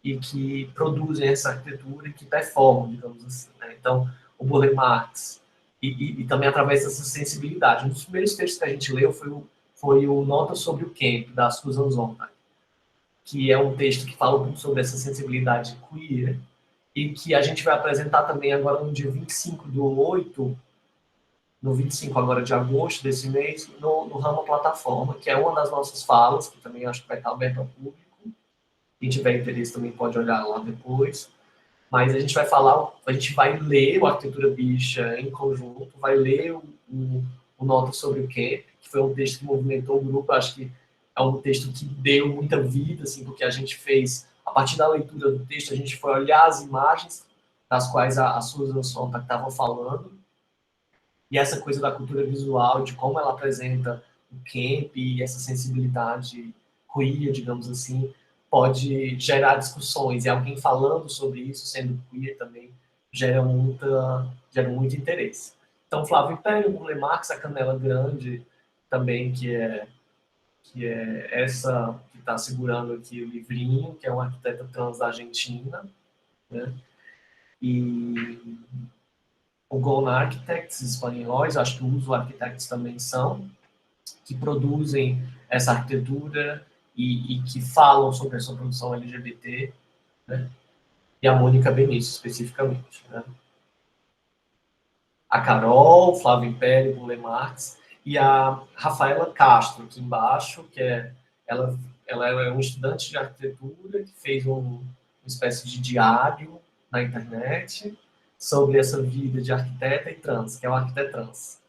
e que produzem essa arquitetura e que performam, digamos assim. Né? Então, o Burle Marx, e também através dessa sensibilidade. Um dos primeiros textos que a gente leu foi o Nota sobre o Camp, da Susan Sontag, que é um texto que fala um pouco sobre essa sensibilidade queer e que a gente vai apresentar também agora no dia 25/8, no 25 agora de agosto desse mês, no Rama Plataforma, que é uma das nossas falas, que também acho que vai estar aberta ao público. Quem tiver interesse também pode olhar lá depois. Mas a gente vai falar, a gente vai ler o Arquitetura Bicha em conjunto, vai ler o Nota sobre o Camp, que foi um texto que movimentou o grupo, acho que é um texto que deu muita vida, assim, porque a gente fez, a partir da leitura do texto, a gente foi olhar as imagens das quais a Susan Sontag estava falando, e essa coisa da cultura visual, de como ela apresenta o camp e essa sensibilidade queer, digamos assim, pode gerar discussões. E alguém falando sobre isso, sendo queer também, gera muito interesse. Então, Flávio Império, Burle Marx, a Canela Grande, também, que é essa que está segurando aqui o livrinho, que é uma arquiteta trans da Argentina, né? E o Gona Architects espanhóis, acho que os Architects também são, que produzem essa arquitetura e que falam sobre essa produção LGBT, né? E a Mônica Benício, especificamente. Né? A Carol, Flávio Império, Burle Marx, e a Rafaela Castro, aqui embaixo, que ela é uma estudante de arquitetura que fez uma espécie de diário na internet sobre essa vida de arquiteta e trans, que é o arquiteto trans.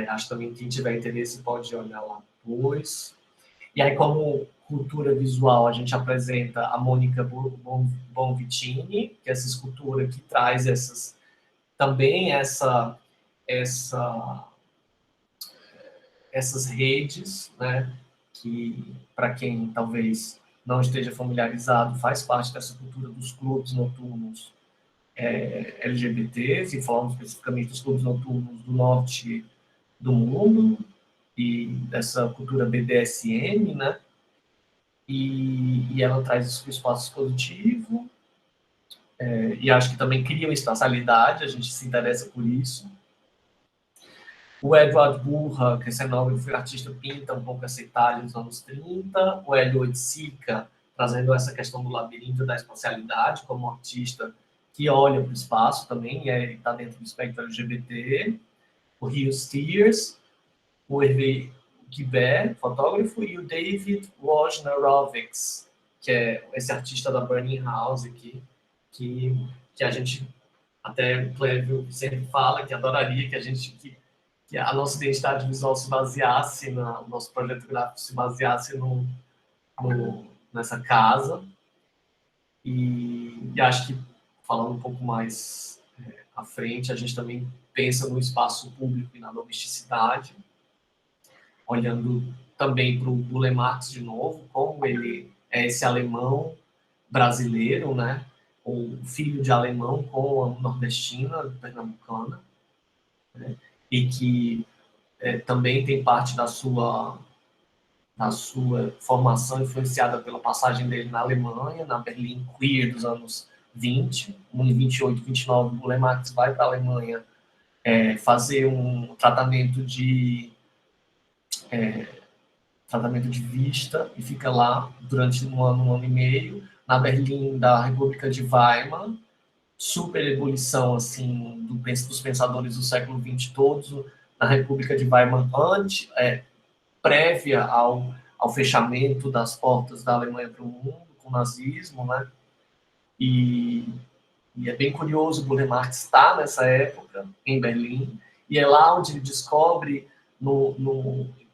Acho também que quem tiver interesse pode olhar lá depois. E aí, como cultura visual, a gente apresenta a Mônica Bonvitini, que é essa escultura que traz também essas redes, né, que, para quem talvez não esteja familiarizado, faz parte dessa cultura dos clubes noturnos LGBTs, e falamos especificamente dos clubes noturnos do norte do mundo, e dessa cultura BDSM, né? E ela traz isso para o espaço expositivo, e acho que também cria uma espacialidade, a gente se interessa por isso. O Edward Burra, que é cenógrafo e artista, pinta um pouco essa Itália nos anos 30. O Hélio Oiticica, trazendo essa questão do labirinto da espacialidade, como um artista que olha para o espaço também, e está dentro do espectro LGBT. O Rio Steers, o Hervé Guibert, fotógrafo, e o David Wojnarowicz, que é esse artista da Burning House aqui, que a gente, até o Clévio sempre fala, que adoraria que a nossa identidade visual se baseasse, o nosso projeto gráfico se baseasse nessa casa. E acho que, falando um pouco mais à frente, a gente também pensa no espaço público e na domesticidade, olhando também para o Burle Marx de novo, como ele é esse alemão brasileiro, né? O filho de alemão com a nordestina, pernambucana, né? E que também tem parte da sua formação influenciada pela passagem dele na Alemanha, na Berlim Queer dos anos 20, em 28, 29, o Burle Marx vai para a Alemanha fazer um tratamento de tratamento de vista, e fica lá durante um ano e meio, na Berlim da República de Weimar, super ebulição assim, dos pensadores do século XX todos, na República de Weimar, prévia ao fechamento das portas da Alemanha para o mundo, com o nazismo, né? E é bem curioso, o Burle Marx está nessa época, em Berlim, e é lá onde ele descobre,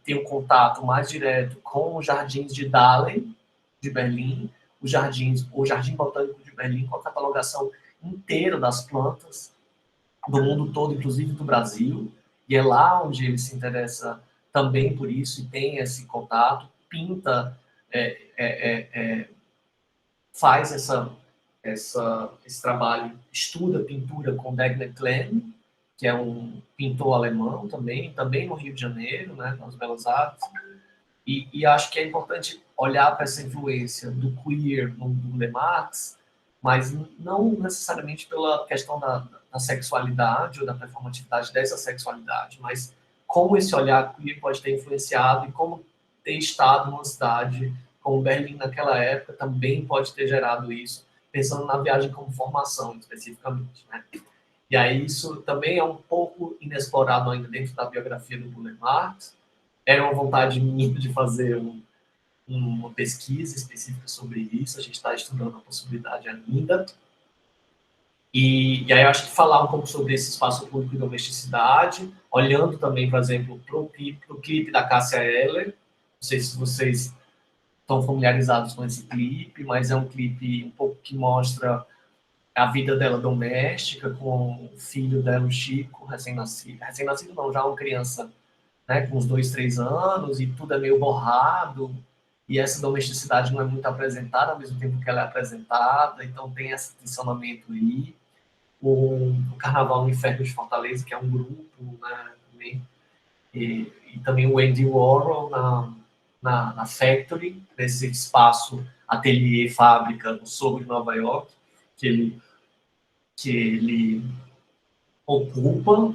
tem um contato mais direto com os jardins de Dahlem, de Berlim, o Jardim Botânico de Berlim, com a catalogação inteira das plantas do mundo todo, inclusive do Brasil, e é lá onde ele se interessa também por isso, e tem esse contato, pinta, faz esse trabalho, estuda pintura com Degner Klemm, que é um pintor alemão também no Rio de Janeiro, né, nas Belas Artes, e acho que é importante olhar para essa influência do queer no Burle Marx, mas não necessariamente pela questão da sexualidade ou da performatividade dessa sexualidade, mas como esse olhar queer pode ter influenciado e como ter estado numa cidade como Berlim naquela época também pode ter gerado isso, pensando na viagem como formação especificamente, né? E aí isso também é um pouco inexplorado ainda dentro da biografia do Burle Marx. Era uma vontade minha de fazer uma pesquisa específica sobre isso, a gente está estudando a possibilidade ainda. E aí eu acho que falar um pouco sobre esse espaço público e domesticidade, olhando também, por exemplo, para o clipe da Cássia Eller, não sei se vocês estão familiarizados com esse clipe, mas é um clipe um pouco que mostra a vida dela doméstica, com o filho dela, o Chico, recém-nascido não, já uma criança, né, com uns 2, 3 anos, e tudo é meio borrado, e essa domesticidade não é muito apresentada, ao mesmo tempo que ela é apresentada, então tem esse tensionamento aí. O Carnaval no Inferno de Fortaleza, que é um grupo, né, também, e também o Andy Warhol na Factory, nesse espaço ateliê fábrica no sul de Nova York, que ele ocupa,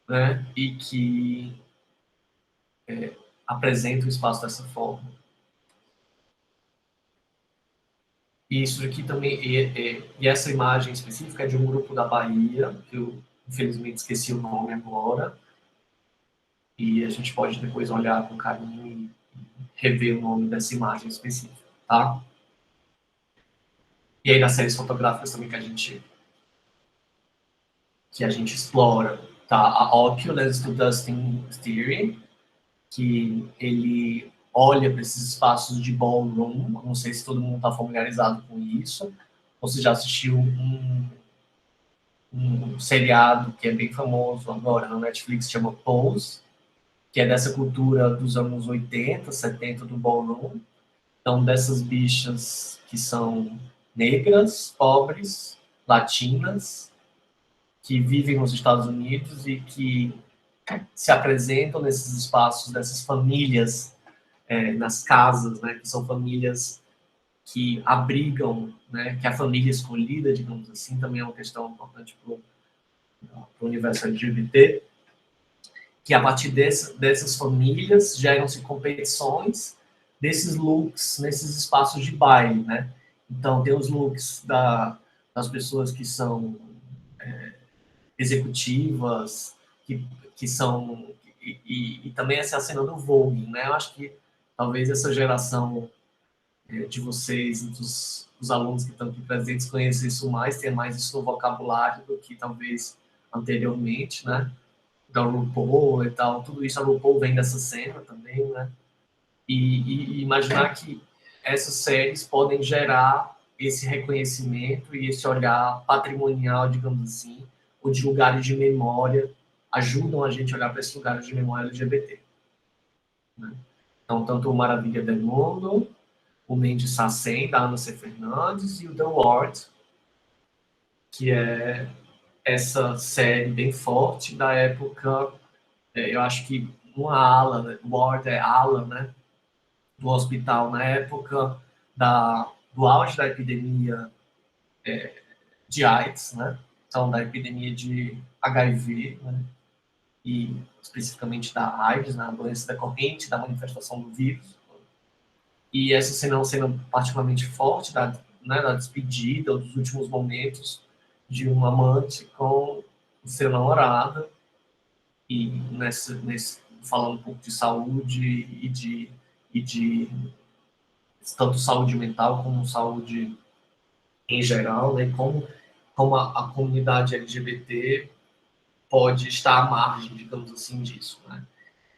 né, e que apresenta o espaço dessa forma. E isso aqui também, e essa imagem específica é de um grupo da Bahia, que eu infelizmente esqueci o nome agora, e a gente pode depois olhar com carinho e rever o nome dessa imagem específica, tá? E aí nas séries fotográficas também que a gente explora, tá? A Opulence do Dustin Theory, que ele olha para esses espaços de ballroom, não sei se todo mundo está familiarizado com isso, ou se já assistiu um seriado que é bem famoso agora na Netflix, chama Pose, que é dessa cultura dos anos 80, 70 do ballroom. Então, dessas bichas que são negras, pobres, latinas, que vivem nos Estados Unidos e que se apresentam nesses espaços dessas famílias, nas casas, né, que são famílias que abrigam, né, que a família escolhida, digamos assim, também é uma questão importante para o universo LGBT, que a partir dessas famílias geram-se competições desses looks nesses espaços de baile, né? Então, tem os looks das pessoas que são executivas, que são... E também essa cena do Vogue, né? Eu acho que talvez essa geração de vocês, dos alunos que estão aqui presentes, conheçam isso mais, tenha mais isso no vocabulário do que talvez anteriormente, né? Da RuPaul e tal, tudo isso, a RuPaul vem dessa cena também, né? E imaginar que essas séries podem gerar esse reconhecimento e esse olhar patrimonial, digamos assim, ou de lugares de memória, ajudam a gente a olhar para esses lugares de memória LGBT. Né? Então, tanto o Maravilha del Mundo, o Mendes Sacem, da Ana C. Fernandes, e o The Ward, que é essa série bem forte da época, eu acho que uma ala, né? Ward é ala, né? Do hospital na época do auge da epidemia de AIDS, né? Então, da epidemia de HIV, né? e especificamente da AIDS, na doença decorrente da manifestação do vírus. E essa cena particularmente forte da despedida, ou dos últimos momentos de um amante com o seu namorado, e falando um pouco de saúde e de tanto saúde mental como saúde em geral, né? Como a comunidade LGBT pode estar à margem, digamos assim, disso, né?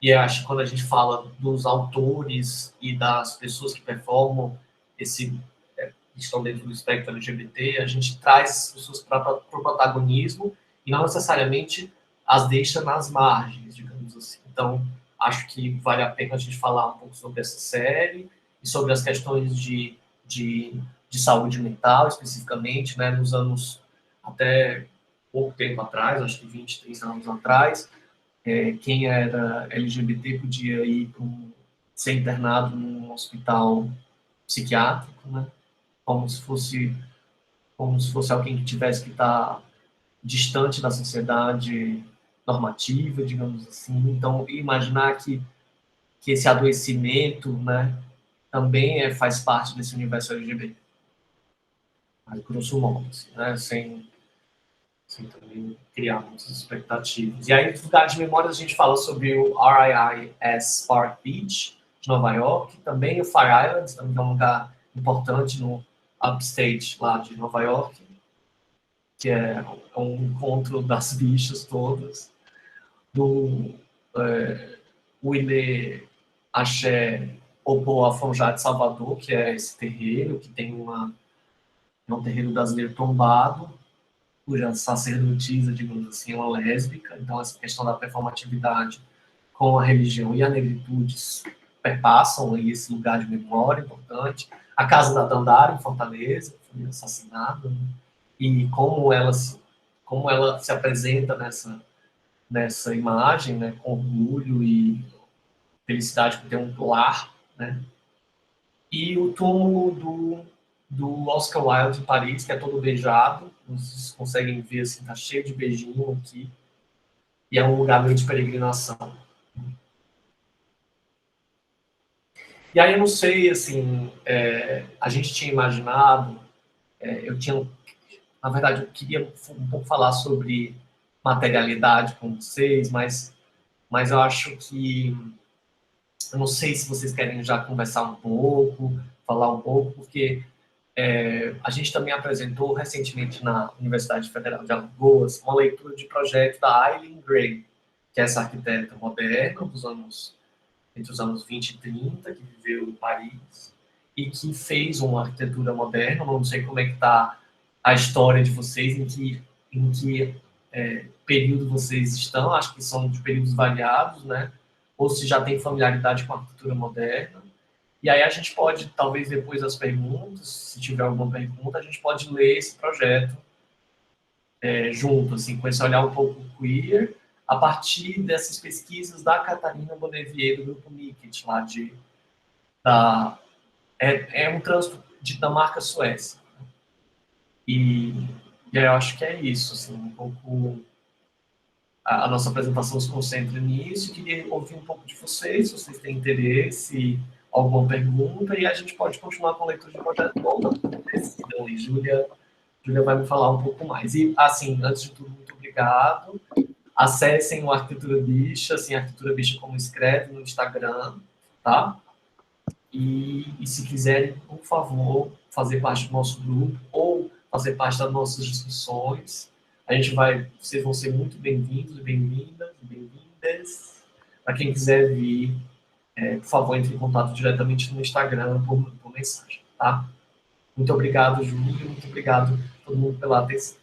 E eu acho que quando a gente fala dos autores e das pessoas que performam que estão dentro do espectro LGBT, a gente traz as pessoas para o protagonismo e não necessariamente as deixa nas margens, digamos assim. Então, acho que vale a pena a gente falar um pouco sobre essa série e sobre as questões de saúde mental, especificamente, né, nos anos até pouco tempo atrás, acho que 20, 30 anos atrás, quem era LGBT podia ser internado num hospital psiquiátrico, né? como se fosse alguém que tivesse que estar distante da sociedade normativa, digamos assim. Então, imaginar que esse adoecimento, né, também faz parte desse universo LGBT. Mas, grosso modo, assim, né, sem também criar muitas expectativas. E aí, no lugar de memórias, a gente fala sobre o RIIS Park Beach, de Nova York, também o Fire Island, também é um lugar importante no upstate lá de Nova York, que é um encontro das bichas todas, do Uile Axé Opo Afonjá de Salvador, que é esse terreiro, que tem é um terreiro brasileiro tombado, cuja sacerdotisa, digamos assim, é uma lésbica, então essa questão da performatividade com a religião e a negritude perpassam aí esse lugar de memória importante. A Casa da Dandara, em Fortaleza, foi assassinada, né? E como ela se apresenta nessa imagem, né, com orgulho e felicidade por ter um lar, né? E o túmulo do Oscar Wilde em Paris, que é todo beijado, vocês conseguem ver, assim, tá cheio de beijinho aqui, e é um lugar meio de peregrinação. E aí eu não sei, assim, a gente tinha imaginado, na verdade, eu queria um pouco falar sobre materialidade com vocês, mas eu acho que, eu não sei se vocês querem já conversar um pouco, falar um pouco, porque a gente também apresentou recentemente na Universidade Federal de Alagoas uma leitura de projeto da Eileen Gray, que é essa arquiteta moderna entre os anos 20 e 30, que viveu em Paris, e que fez uma arquitetura moderna. Não sei como é que está a história de vocês, em que período vocês estão, acho que são de períodos variados, né? Ou se já tem familiaridade com a arquitetura moderna. E aí a gente pode, talvez depois das perguntas, se tiver alguma pergunta, a gente pode ler esse projeto junto, assim, com esse olhar um pouco queer, a partir dessas pesquisas da Catarina Bonevier, do Grupo Miket, lá um trânsito da marca Suécia. E aí eu acho que é isso, assim, um pouco a nossa apresentação se concentra nisso. Queria ouvir um pouco de vocês, se vocês têm interesse, alguma pergunta, e a gente pode continuar com a leitura de projeto ou não. Decidam aí, Júlia vai me falar um pouco mais. E, assim, antes de tudo, muito obrigado. Acessem o Arquitetura Bicha, assim, Arquitetura Bicha como escreve no Instagram, tá? E se quiserem, por favor, fazer parte do nosso grupo ou fazer parte das nossas discussões, vocês vão ser muito bem-vindos e bem-vindas. Para quem quiser vir, por favor, entre em contato diretamente no Instagram por mensagem, tá? Muito obrigado, Júlio, muito obrigado a todo mundo pela atenção.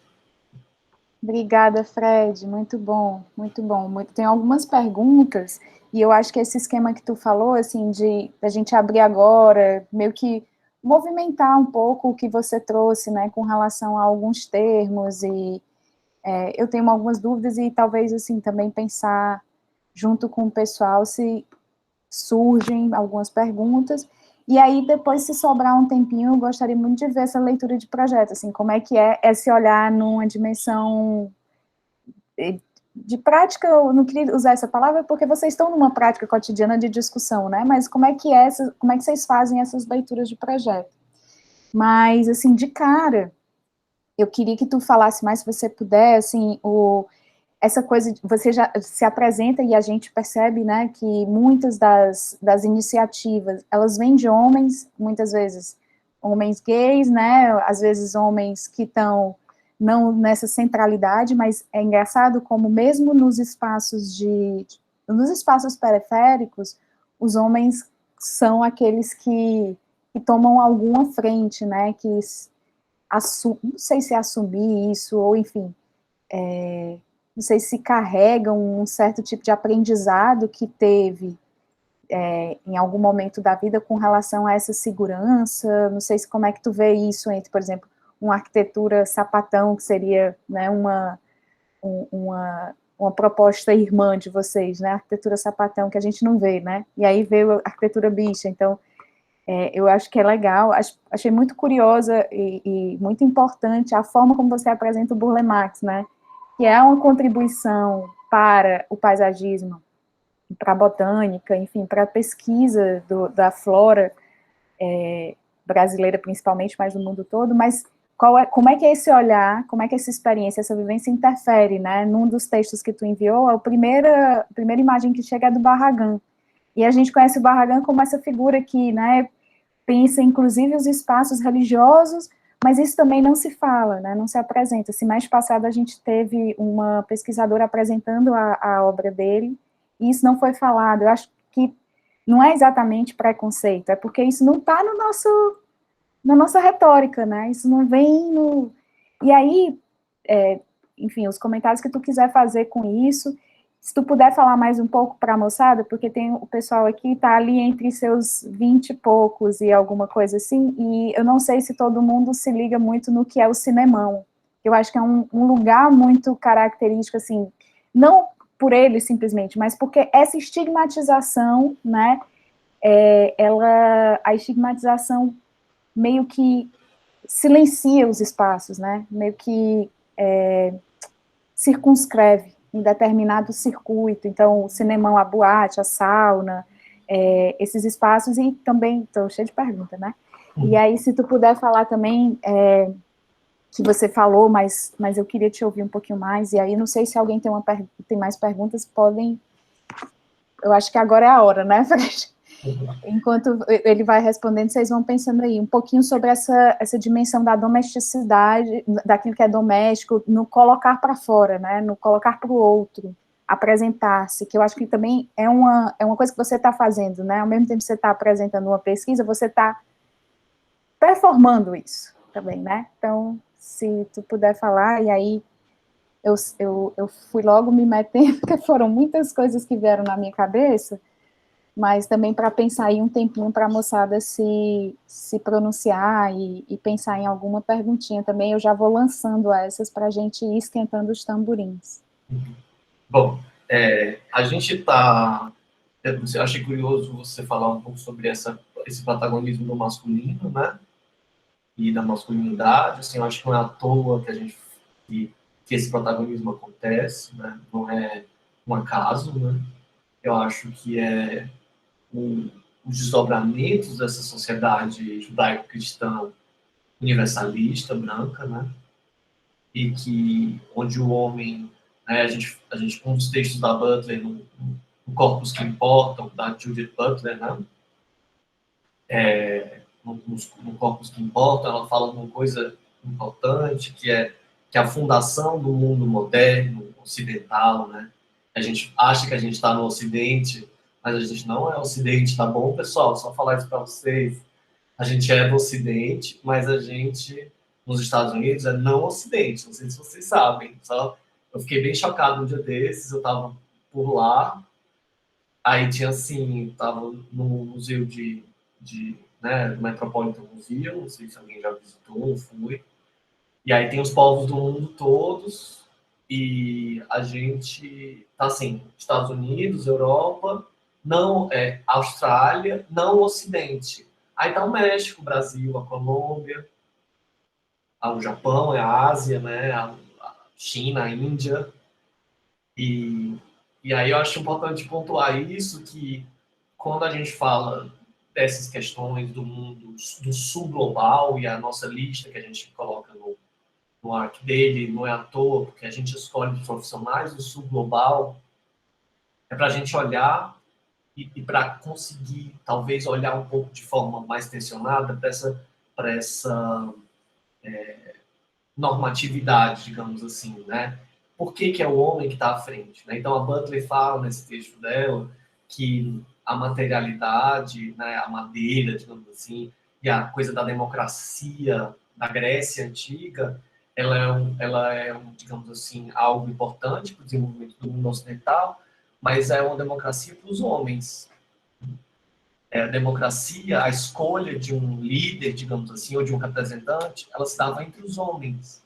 Obrigada, Fred, muito bom, muito bom. Tem algumas perguntas, e eu acho que esse esquema que tu falou, assim, de a gente abrir agora, meio que movimentar um pouco o que você trouxe, né, com relação a alguns termos, e eu tenho algumas dúvidas, e talvez, assim, também pensar junto com o pessoal se surgem algumas perguntas, e aí depois, se sobrar um tempinho, eu gostaria muito de ver essa leitura de projeto, assim, como é que é esse olhar numa dimensão de prática, eu não queria usar essa palavra porque vocês estão numa prática cotidiana de discussão, né? Mas como é que vocês fazem essas leituras de projeto? Mas, assim, de cara, eu queria que tu falasse mais, se você puder, assim, essa coisa, você já se apresenta e a gente percebe, né, que muitas das iniciativas, elas vêm de homens, muitas vezes homens gays, né, às vezes homens que estão não nessa centralidade, mas é engraçado como mesmo nos espaços nos espaços periféricos, os homens são aqueles que tomam alguma frente, né, que não sei se assumir isso, ou enfim, não sei se carregam um certo tipo de aprendizado que teve em algum momento da vida com relação a essa segurança, não sei se como é que tu vê isso entre, por exemplo, uma arquitetura sapatão, que seria, né, uma proposta irmã de vocês, né, arquitetura sapatão, que a gente não vê, né, e aí veio a arquitetura bicha, então, eu acho que é legal, achei muito curiosa e muito importante a forma como você apresenta o Burle Marx, né, que é uma contribuição para o paisagismo, para a botânica, enfim, para a pesquisa da flora brasileira principalmente, mas do mundo todo, mas como é que é esse olhar, como é que essa experiência, essa vivência interfere, né? Num dos textos que tu enviou, a primeira imagem que chega é do Barragan, e a gente conhece o Barragan como essa figura que, né, pensa inclusive os espaços religiosos, mas isso também não se fala, né, não se apresenta. Mês passado a gente teve uma pesquisadora apresentando a obra dele, e isso não foi falado. Eu acho que não é exatamente preconceito, é porque isso não está na nossa retórica, né, isso não vem no... E aí, enfim, os comentários que tu quiser fazer com isso, se tu puder falar mais um pouco para a moçada, porque tem o pessoal aqui, tá ali entre seus 20 e poucos e alguma coisa assim, e eu não sei se todo mundo se liga muito no que é o cinemão. Eu acho que é um lugar muito característico, assim, não por ele simplesmente, mas porque essa estigmatização, né, a estigmatização meio que silencia os espaços, né, meio que circunscreve em determinado circuito, então o cinemão, a boate, a sauna, esses espaços, e também, estou cheia de perguntas, né? E aí, se tu puder falar também, que você falou, mas eu queria te ouvir um pouquinho mais, e aí não sei se alguém tem mais perguntas, podem, eu acho que agora é a hora, né, Fred? Enquanto ele vai respondendo, vocês vão pensando aí um pouquinho sobre essa dimensão da domesticidade, daquilo que é doméstico, no colocar para fora, né, no colocar para o outro, apresentar-se, que eu acho que também é uma coisa que você está fazendo, né, ao mesmo tempo que você está apresentando uma pesquisa, você está performando isso também, né, então, se tu puder falar, e aí eu fui logo me metendo, porque foram muitas coisas que vieram na minha cabeça, mas também para pensar aí um tempinho para a moçada se pronunciar e pensar em alguma perguntinha também, eu já vou lançando essas para a gente ir esquentando os tamborins. Bom, a gente está... Eu achei curioso você falar um pouco sobre esse protagonismo do masculino, né? E da masculinidade, assim, eu acho que não é à toa que esse protagonismo acontece, né? Não é um acaso, né? Eu acho que os desdobramentos dessa sociedade judaico-cristã universalista, branca, né? E que, onde o homem, né, a gente com os textos da Butler, no Corpus que Importa, da Judith Butler, né? No Corpus que Importa, ela fala de uma coisa importante, que é que a fundação do mundo moderno, ocidental, né? A gente acha que a gente está no Ocidente, mas a gente não é Ocidente, tá bom, pessoal? Só falar isso para vocês. A gente é do Ocidente, mas a gente, nos Estados Unidos, é não Ocidente. Não sei se vocês sabem. Eu fiquei bem chocado um dia desses, eu estava por lá, aí tinha assim, estava no museu né, Metropolitan Museum, não sei se alguém já visitou, ou fui. E aí tem os povos do mundo todos, e a gente tá assim, Estados Unidos, Europa, não Austrália, não Ocidente. Aí tá o México, o Brasil, a Colômbia, o Japão, a Ásia, né, a China, a Índia. E, e aí eu acho importante pontuar isso, que quando a gente fala dessas questões do mundo, do sul global, e a nossa lista que a gente coloca no arco dele, não é à toa, porque a gente escolhe os profissionais do sul global, é para a gente olhar e para conseguir, talvez, olhar um pouco de forma mais tensionada para essa normatividade, digamos assim, né? Por que, que é o homem que está à frente? Né? Então, a Butler fala nesse texto dela que a materialidade, né, a madeira, digamos assim, e a coisa da democracia da Grécia Antiga, digamos assim, algo importante para o desenvolvimento do mundo ocidental, mas é uma democracia para os homens. É a democracia, a escolha de um líder, digamos assim, ou de um representante, ela se dava entre os homens.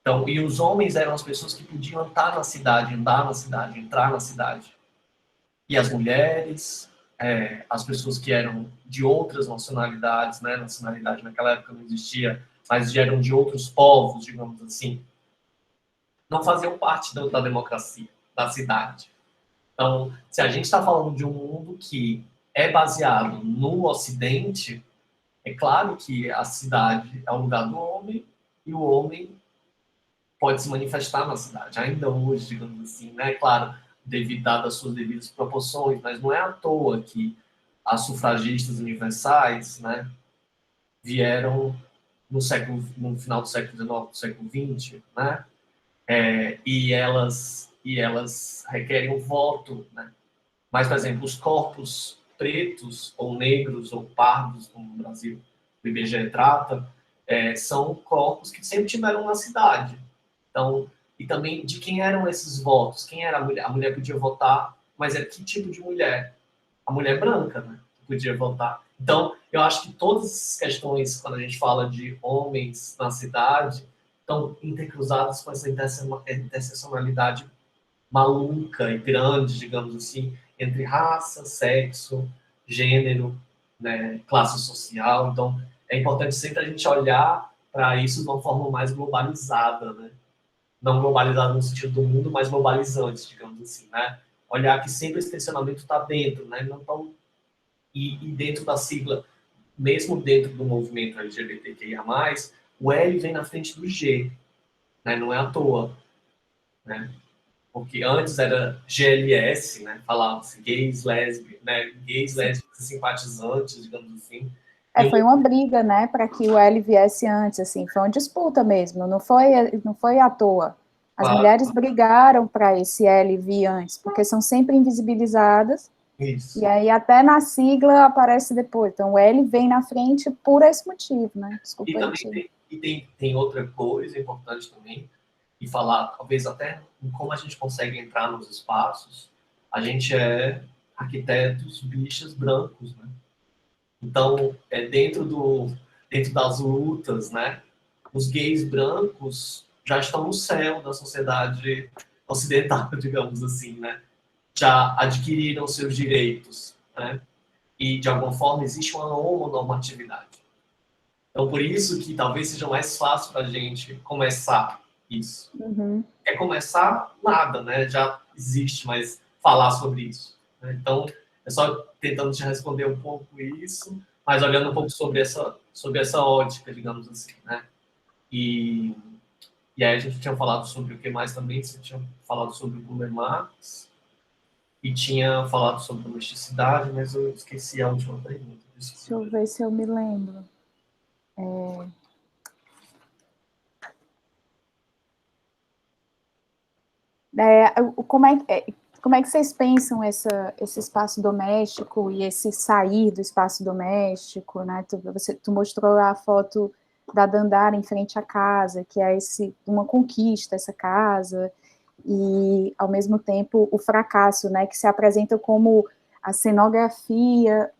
Então, e os homens eram as pessoas que podiam estar na cidade, andar na cidade, entrar na cidade. E as mulheres, as pessoas que eram de outras nacionalidades, né? Nacionalidade naquela época não existia, mas eram de outros povos, digamos assim, não faziam parte da democracia, da cidade. Então, se a gente está falando de um mundo que é baseado no Ocidente, é claro que a cidade é o lugar do homem e o homem pode se manifestar na cidade, ainda hoje, digamos assim, né? Claro, devido às suas devidas proporções, mas não é à toa que as sufragistas universais, né, vieram no final do século XIX, do século XX, né? E elas requerem um voto, né? Mas, por exemplo, os corpos pretos ou negros ou pardos, como no Brasil o IBGE trata, são corpos que sempre tiveram na cidade. Então, e também de quem eram esses votos? Quem era a mulher? A mulher podia votar, mas era que tipo de mulher? A mulher branca, né? Que podia votar. Então, eu acho que todas as questões, quando a gente fala de homens na cidade, estão intercruzadas com essa interseccionalidade maluca e grande, digamos assim, entre raça, sexo, gênero, né, classe social. Então, é importante sempre a gente olhar para isso de uma forma mais globalizada, né? Não globalizado no sentido do mundo, mas globalizante, digamos assim, né? Olhar que sempre esse tensionamento está dentro, né? Não tão, e dentro da sigla, mesmo dentro do movimento LGBTQIA+, o L vem na frente do G, né? Não é à toa, né? Porque antes era GLS, né? Falava-se gays, lésbicas, né? Gays, lésbicas, simpatizantes, digamos assim. Foi uma briga, né, para que o L viesse antes, assim, foi uma disputa mesmo, não foi à toa. As Claro, mulheres brigaram para esse L vir antes, porque são sempre invisibilizadas, e isso. aí até na sigla aparece depois. Então o L vem na frente por esse motivo, né? E Desculpa aí, também Ti. tem outra coisa importante também, e falar, talvez até em como a gente consegue entrar nos espaços. A gente é arquitetos, bichas brancos, né? Então, dentro das lutas, né? Os gays brancos já estão no céu da sociedade ocidental, digamos assim, né? Já adquiriram seus direitos, né? E, de alguma forma, existe uma homonormatividade. Então, por isso que talvez seja mais fácil para a gente começar isso. Uhum. É começar nada, né? Já existe, mas falar sobre isso, né? Então, é só tentando te responder um pouco isso, mas olhando um pouco sobre essa ótica, digamos assim, né? E, e aí a gente tinha falado sobre o que mais também? Você tinha falado sobre o Bruno Marx e tinha falado sobre domesticidade, mas eu esqueci a última pergunta. Deixa eu Desculpa. ver se eu me lembro. Como é que vocês pensam esse espaço doméstico e esse sair do espaço doméstico, né? Tu mostrou a foto da Dandara em frente à casa, que é uma conquista, essa casa, e, ao mesmo tempo, o fracasso, né? Que se apresenta como a cenografia,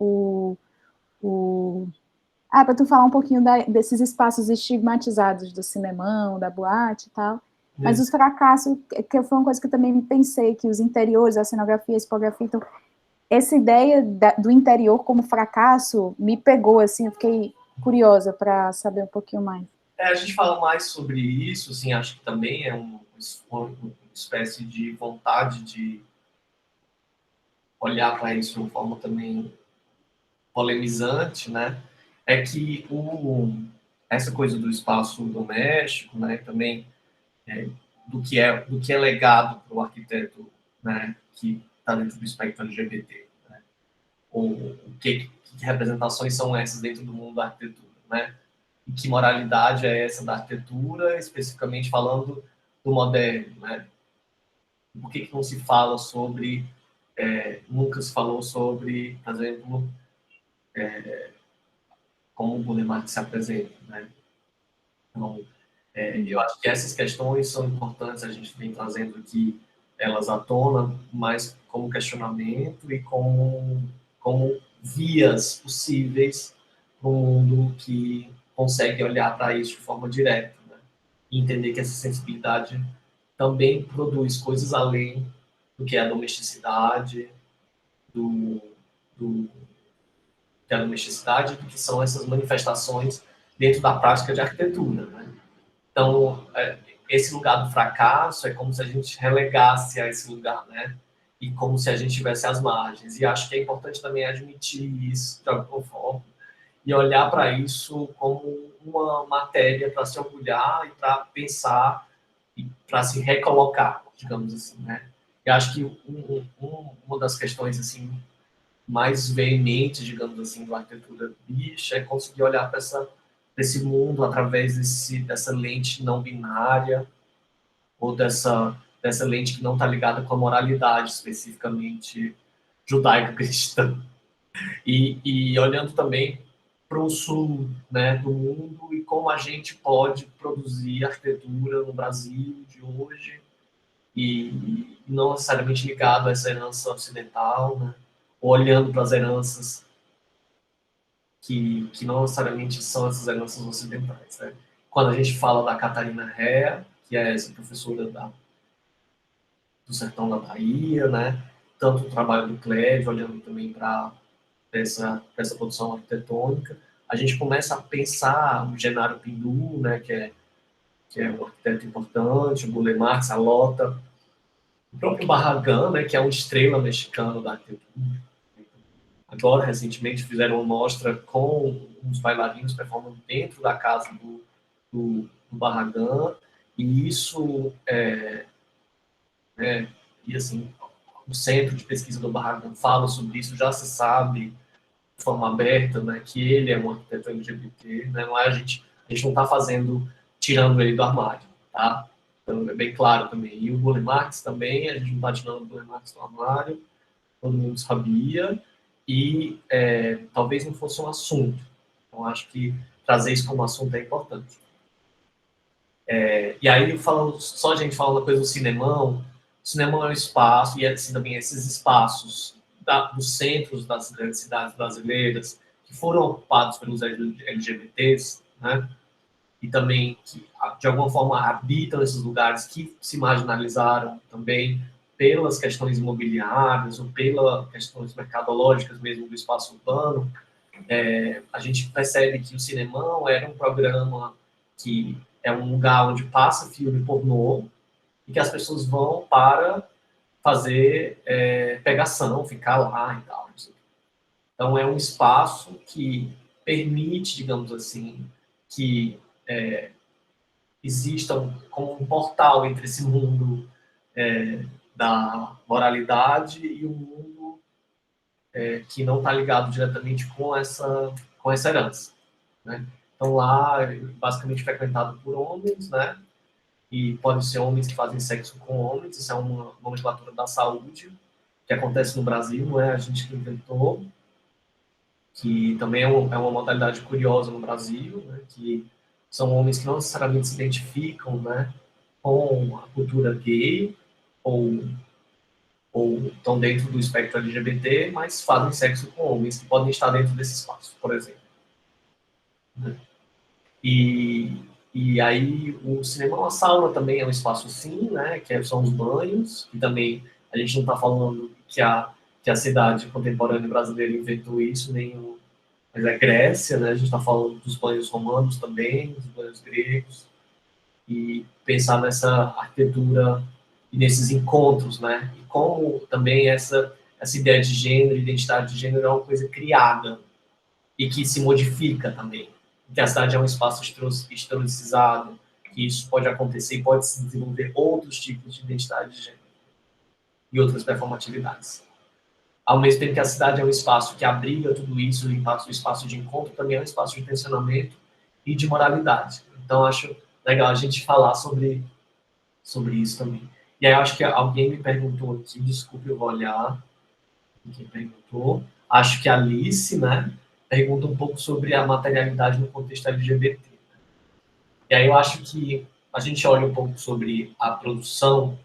para tu falar um pouquinho desses espaços estigmatizados do cinemão, da boate e tal. Mas os fracassos, que foi uma coisa que eu também pensei, que os interiores, a cenografia, a tipografia, então, essa ideia do interior como fracasso me pegou, assim, eu fiquei curiosa para saber um pouquinho mais. A gente fala mais sobre isso, assim, acho que também é um espécie de vontade de olhar para isso de uma forma também polemizante, né, é que essa coisa do espaço doméstico, né, também do que é legado para o arquiteto, né, que está dentro do espectro LGBT, né, ou que representações são essas dentro do mundo da arquitetura, né, e que moralidade é essa da arquitetura, especificamente falando do moderno, né, por que não se fala sobre, nunca se falou sobre, por exemplo, como o Bullmark se apresenta, né? Então, eu acho que essas questões são importantes, a gente vem trazendo aqui elas à tona, mas como questionamento e como vias possíveis para um mundo que consegue olhar para isso de forma direta, né? E entender que essa sensibilidade também produz coisas além do que é a domesticidade, do, do que é a domesticidade, do que são essas manifestações dentro da prática de arquitetura, né? Então, esse lugar do fracasso é como se a gente relegasse a esse lugar, né? E como se a gente tivesse às margens. E acho que é importante também admitir isso de alguma forma e olhar para isso como uma matéria para se orgulhar e para pensar e para se recolocar, digamos assim, né? Eu acho que uma das questões assim mais veementes, digamos assim, da arquitetura bicha é conseguir olhar para esse mundo através dessa lente não binária ou dessa lente que não está ligada com a moralidade especificamente judaico-cristã. E olhando também para o sul, né, do mundo e como a gente pode produzir arquitetura no Brasil de hoje e não necessariamente ligado a essa herança ocidental, né, ou olhando para as heranças que não necessariamente são essas heranças ocidentais, né? Quando a gente fala da Catarina Rea, que é essa professora do sertão da Bahia, né? Tanto o trabalho do Clédio, olhando também para essa produção arquitetônica, a gente começa a pensar o Genaro Pindu, né? Que é um arquiteto importante, o Burle Marx, a Lota, o próprio Barragán, né? Que é uma estrela mexicana da arquitetura. Agora, recentemente, fizeram uma mostra com uns bailarinos performando dentro da casa do Barragán, e isso e assim, o centro de pesquisa do Barragán fala sobre isso, já se sabe de forma aberta, né, que ele é um arquiteto LGBT, né, não é a gente não está tirando ele do armário, tá? Então, é bem claro também. E o Burle Marx também, a gente não está tirando o Burle Marx do armário, todo mundo sabia, e talvez não fosse um assunto. Então, acho que trazer isso como assunto é importante. E aí, só a gente falando a coisa do cinemão, o cinemão é um espaço, e assim, também esses espaços dos centros das grandes cidades brasileiras, que foram ocupados pelos LGBTs, né? E também que, de alguma forma, habitam esses lugares que se marginalizaram também pelas questões imobiliárias ou pelas questões mercadológicas mesmo do espaço urbano, a gente percebe que o Cinemão era um programa que é um lugar onde passa filme pornô e que as pessoas vão para fazer pegação, ficar lá e tal. Então, é um espaço que permite, digamos assim, que exista como um portal entre esse mundo da moralidade e o mundo que não está ligado diretamente com essa herança, né? Então, lá, é basicamente frequentado por homens, né? E podem ser homens que fazem sexo com homens, isso é uma nomenclatura da saúde, que acontece no Brasil, não é a gente que inventou, que também é uma modalidade curiosa no Brasil, né? Que são homens que não necessariamente se identificam, né, com a cultura gay ou estão dentro do espectro LGBT, mas fazem sexo com homens que podem estar dentro desse espaço, por exemplo. Né? E aí o cinema é uma sauna também, é um espaço assim, né, que são os banhos, e também a gente não está falando que a cidade contemporânea brasileira inventou isso, mas é Grécia, né, a gente está falando dos banhos romanos também, dos banhos gregos, e pensar nessa arquitetura nesses encontros, né? E como também essa ideia de gênero, identidade de gênero é uma coisa criada e que se modifica também. Que a cidade é um espaço historicizado, que isso pode acontecer e pode se desenvolver outros tipos de identidade de gênero e outras performatividades. Ao mesmo tempo que a cidade é um espaço que abriga tudo isso, o espaço de encontro também é um espaço de intencionamento e de moralidade. Então, acho legal a gente falar sobre isso também. E aí, eu acho que alguém me perguntou aqui, desculpe, eu vou olhar quem perguntou. Acho que a Alice, né, pergunta um pouco sobre a materialidade no contexto LGBT. E aí eu acho que a gente olha um pouco sobre a produção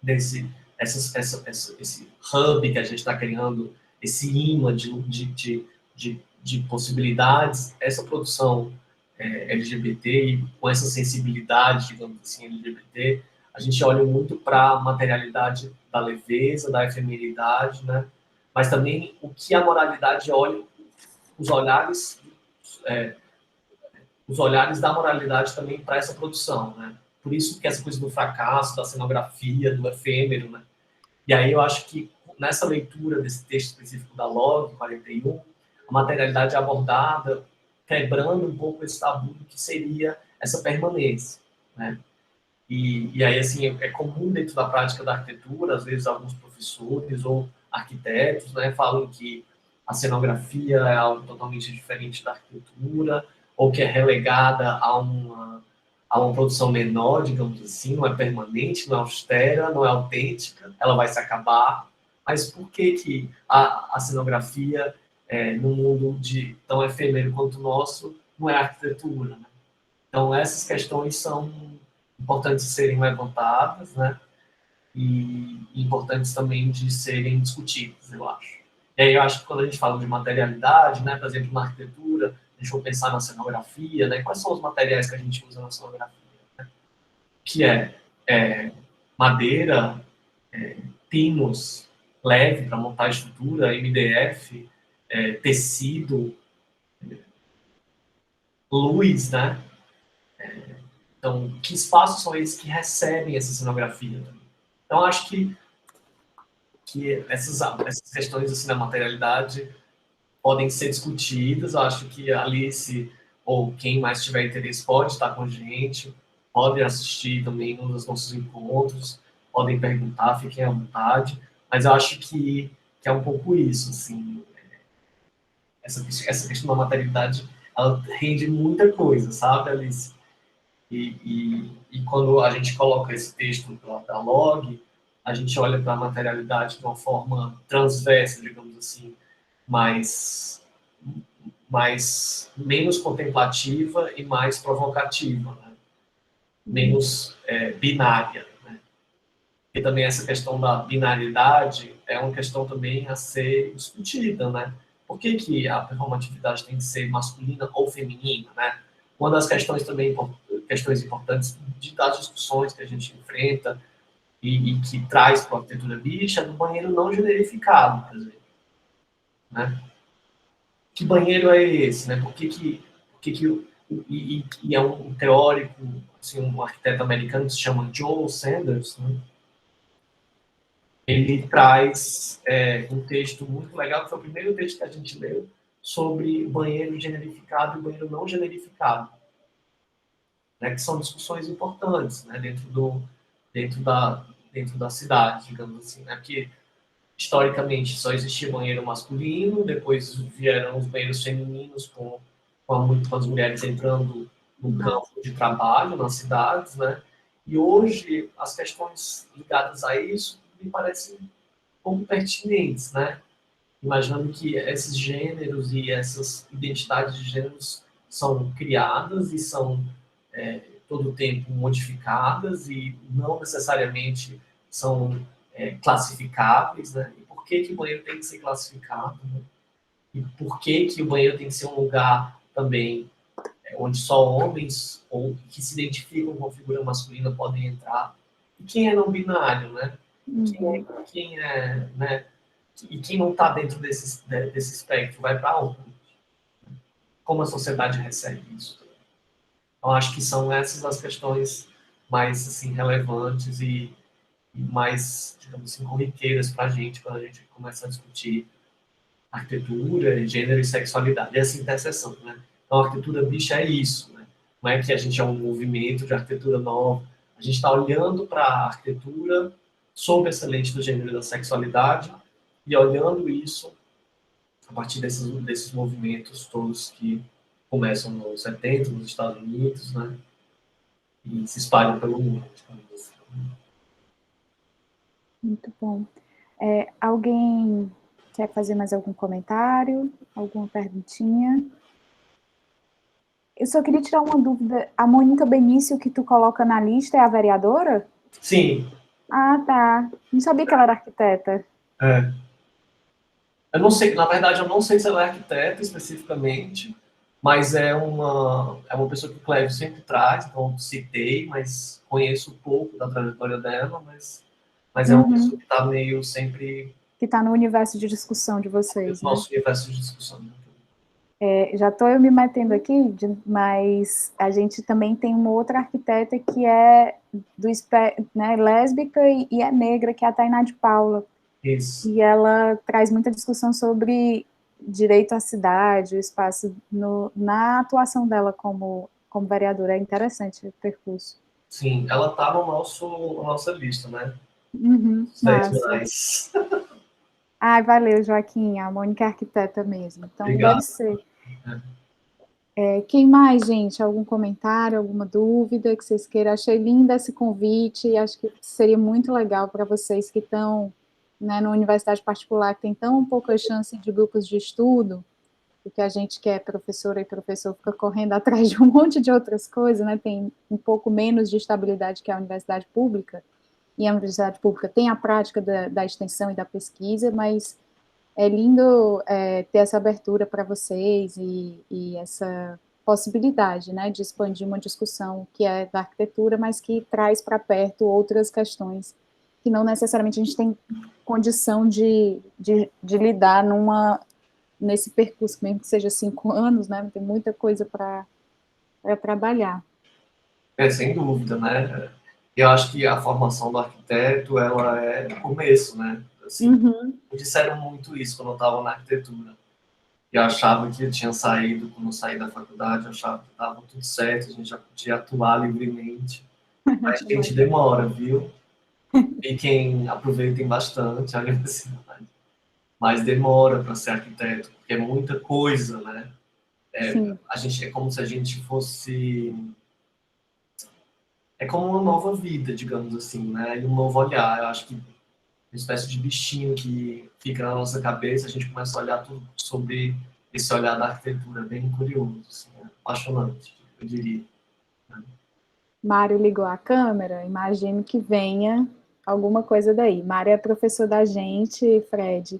esse hub que a gente está criando, esse imã de possibilidades, essa produção LGBT e com essa sensibilidade, digamos assim, LGBT, a gente olha muito para a materialidade da leveza, da efemeridade, né? Mas também o que a moralidade olha, os olhares, os olhares da moralidade também para essa produção, né? Por isso que essa coisa do fracasso, da cenografia, do efêmero, né? E aí eu acho que nessa leitura desse texto específico da Log 41, a materialidade é abordada quebrando um pouco esse tabu do que seria essa permanência, né? E aí, assim, é comum dentro da prática da arquitetura, às vezes alguns professores ou arquitetos, né, falam que a cenografia é algo totalmente diferente da arquitetura, ou que é relegada a uma produção menor, digamos assim, não é permanente, não é austera, não é autêntica, ela vai se acabar. Mas por que que a cenografia, num mundo tão efêmero quanto o nosso, não é arquitetura, né? Então, essas questões são importantes de serem levantadas, né? E importantes também de serem discutidas, eu acho. E aí eu acho que quando a gente fala de materialidade, né, por exemplo, na arquitetura, deixa eu pensar na cenografia, né? Quais são os materiais que a gente usa na cenografia? Né? Que madeira, pinos, leve para montar a estrutura, MDF, tecido, luz, né? Então, que espaços são esses que recebem essa cenografia? Então, acho que essas questões assim, da materialidade podem ser discutidas. Eu acho que a Alice, ou quem mais tiver interesse, pode estar com a gente, pode assistir também nos nossos encontros, podem perguntar, fiquem à vontade. Mas eu acho que é um pouco isso, assim, essa questão da materialidade, ela rende muita coisa, sabe, Alice? E quando a gente coloca esse texto da Log, a gente olha para a materialidade de uma forma transversa, digamos assim, menos contemplativa e mais provocativa, né? Menos binária. Né? E também essa questão da binariedade é uma questão também a ser discutida, né? Por que a performatividade tem que ser masculina ou feminina, né? Uma das questões também, questões importantes das discussões que a gente enfrenta e que traz para a arquitetura bicha é do banheiro não generificado, por exemplo. Né? Que banheiro é esse? Né? E é um teórico, assim, um arquiteto americano que se chama Joel Sanders, né? Ele traz um texto muito legal, que foi o primeiro texto que a gente leu, sobre banheiro generificado e banheiro não generificado. Né, que são discussões importantes, né, dentro da cidade, digamos assim, né, porque historicamente só existia banheiro masculino, depois vieram os banheiros femininos com as mulheres entrando no campo de trabalho nas cidades, né, e hoje as questões ligadas a isso me parecem um pouco pertinentes, né, imaginando que esses gêneros e essas identidades de gêneros são criadas e são todo o tempo modificadas e não necessariamente são classificáveis, né? E por que o banheiro tem que ser classificado? Né? E por que o banheiro tem que ser um lugar também onde só homens ou que se identificam com a figura masculina podem entrar? E quem é não binário, né? Né? E quem não está dentro desse espectro vai para onde? Como a sociedade recebe isso? Eu acho que são essas as questões mais assim, relevantes e mais, digamos assim, corriqueiras para a gente, quando a gente começa a discutir arquitetura, gênero e sexualidade, essa interseção, né? Então, a arquitetura bicha é isso, né? Não é que a gente é um movimento de arquitetura nova, a gente está olhando para a arquitetura sob essa lente do gênero e da sexualidade e olhando isso a partir desses movimentos todos que começam nos 70, nos Estados Unidos, né? E se espalham pelo mundo. Muito bom. Alguém quer fazer mais algum comentário? Alguma perguntinha? Eu só queria tirar uma dúvida. A Mônica Benício, que tu coloca na lista, é a vereadora? Sim. Ah, tá. Não sabia que ela era arquiteta. É. Eu não sei, na verdade, eu não sei se ela é arquiteta especificamente, mas é uma pessoa que o Clévio sempre traz, então citei, mas conheço pouco da trajetória dela, mas é uma pessoa que está meio sempre... Que está no universo de discussão de vocês, no né? nosso universo de discussão. Já estou eu me metendo aqui, mas a gente também tem uma outra arquiteta que é né, lésbica e é negra, que é a Tainá de Paula. Isso. E ela traz muita discussão sobre direito à cidade, o espaço na atuação dela como vereadora. É interessante o percurso. Sim, ela está na nossa lista, né? Uhum, massa. Mais. Ai, valeu, Joaquim. A Mônica é arquiteta mesmo. Então, Obrigado. deve ser. Quem mais, gente? Algum comentário, alguma dúvida que vocês queiram? Achei lindo esse convite e acho que seria muito legal para vocês que estão, né, numa universidade particular que tem tão pouca chance de grupos de estudo, porque a gente que é professora e professor fica correndo atrás de um monte de outras coisas, né? Tem um pouco menos de estabilidade que a universidade pública, e a universidade pública tem a prática da extensão e da pesquisa, mas é lindo ter essa abertura para vocês e essa possibilidade, né, de expandir uma discussão que é da arquitetura, mas que traz para perto outras questões que não necessariamente a gente tem condição de lidar nesse percurso, mesmo que seja 5 anos, né, tem muita coisa para trabalhar. Sem dúvida, né? Eu acho que a formação do arquiteto, ela é no começo, né? Assim, disseram muito isso quando eu estava na arquitetura. Eu achava que eu tinha saído, quando eu saí da faculdade, eu achava que estava tudo certo, a gente já podia atuar livremente. Mas a gente demora, viu? E quem aproveitem bastante a universidade. Mas demora para ser arquiteto, porque é muita coisa, né? A gente, é como se a gente fosse... É como uma nova vida, digamos assim, né? E um novo olhar. Eu acho que uma espécie de bichinho que fica na nossa cabeça, a gente começa a olhar tudo sobre esse olhar da arquitetura, bem curioso, assim, apaixonante, eu diria. Mário ligou a câmera, imagino que venha alguma coisa daí. Mário é professor da gente, Fred.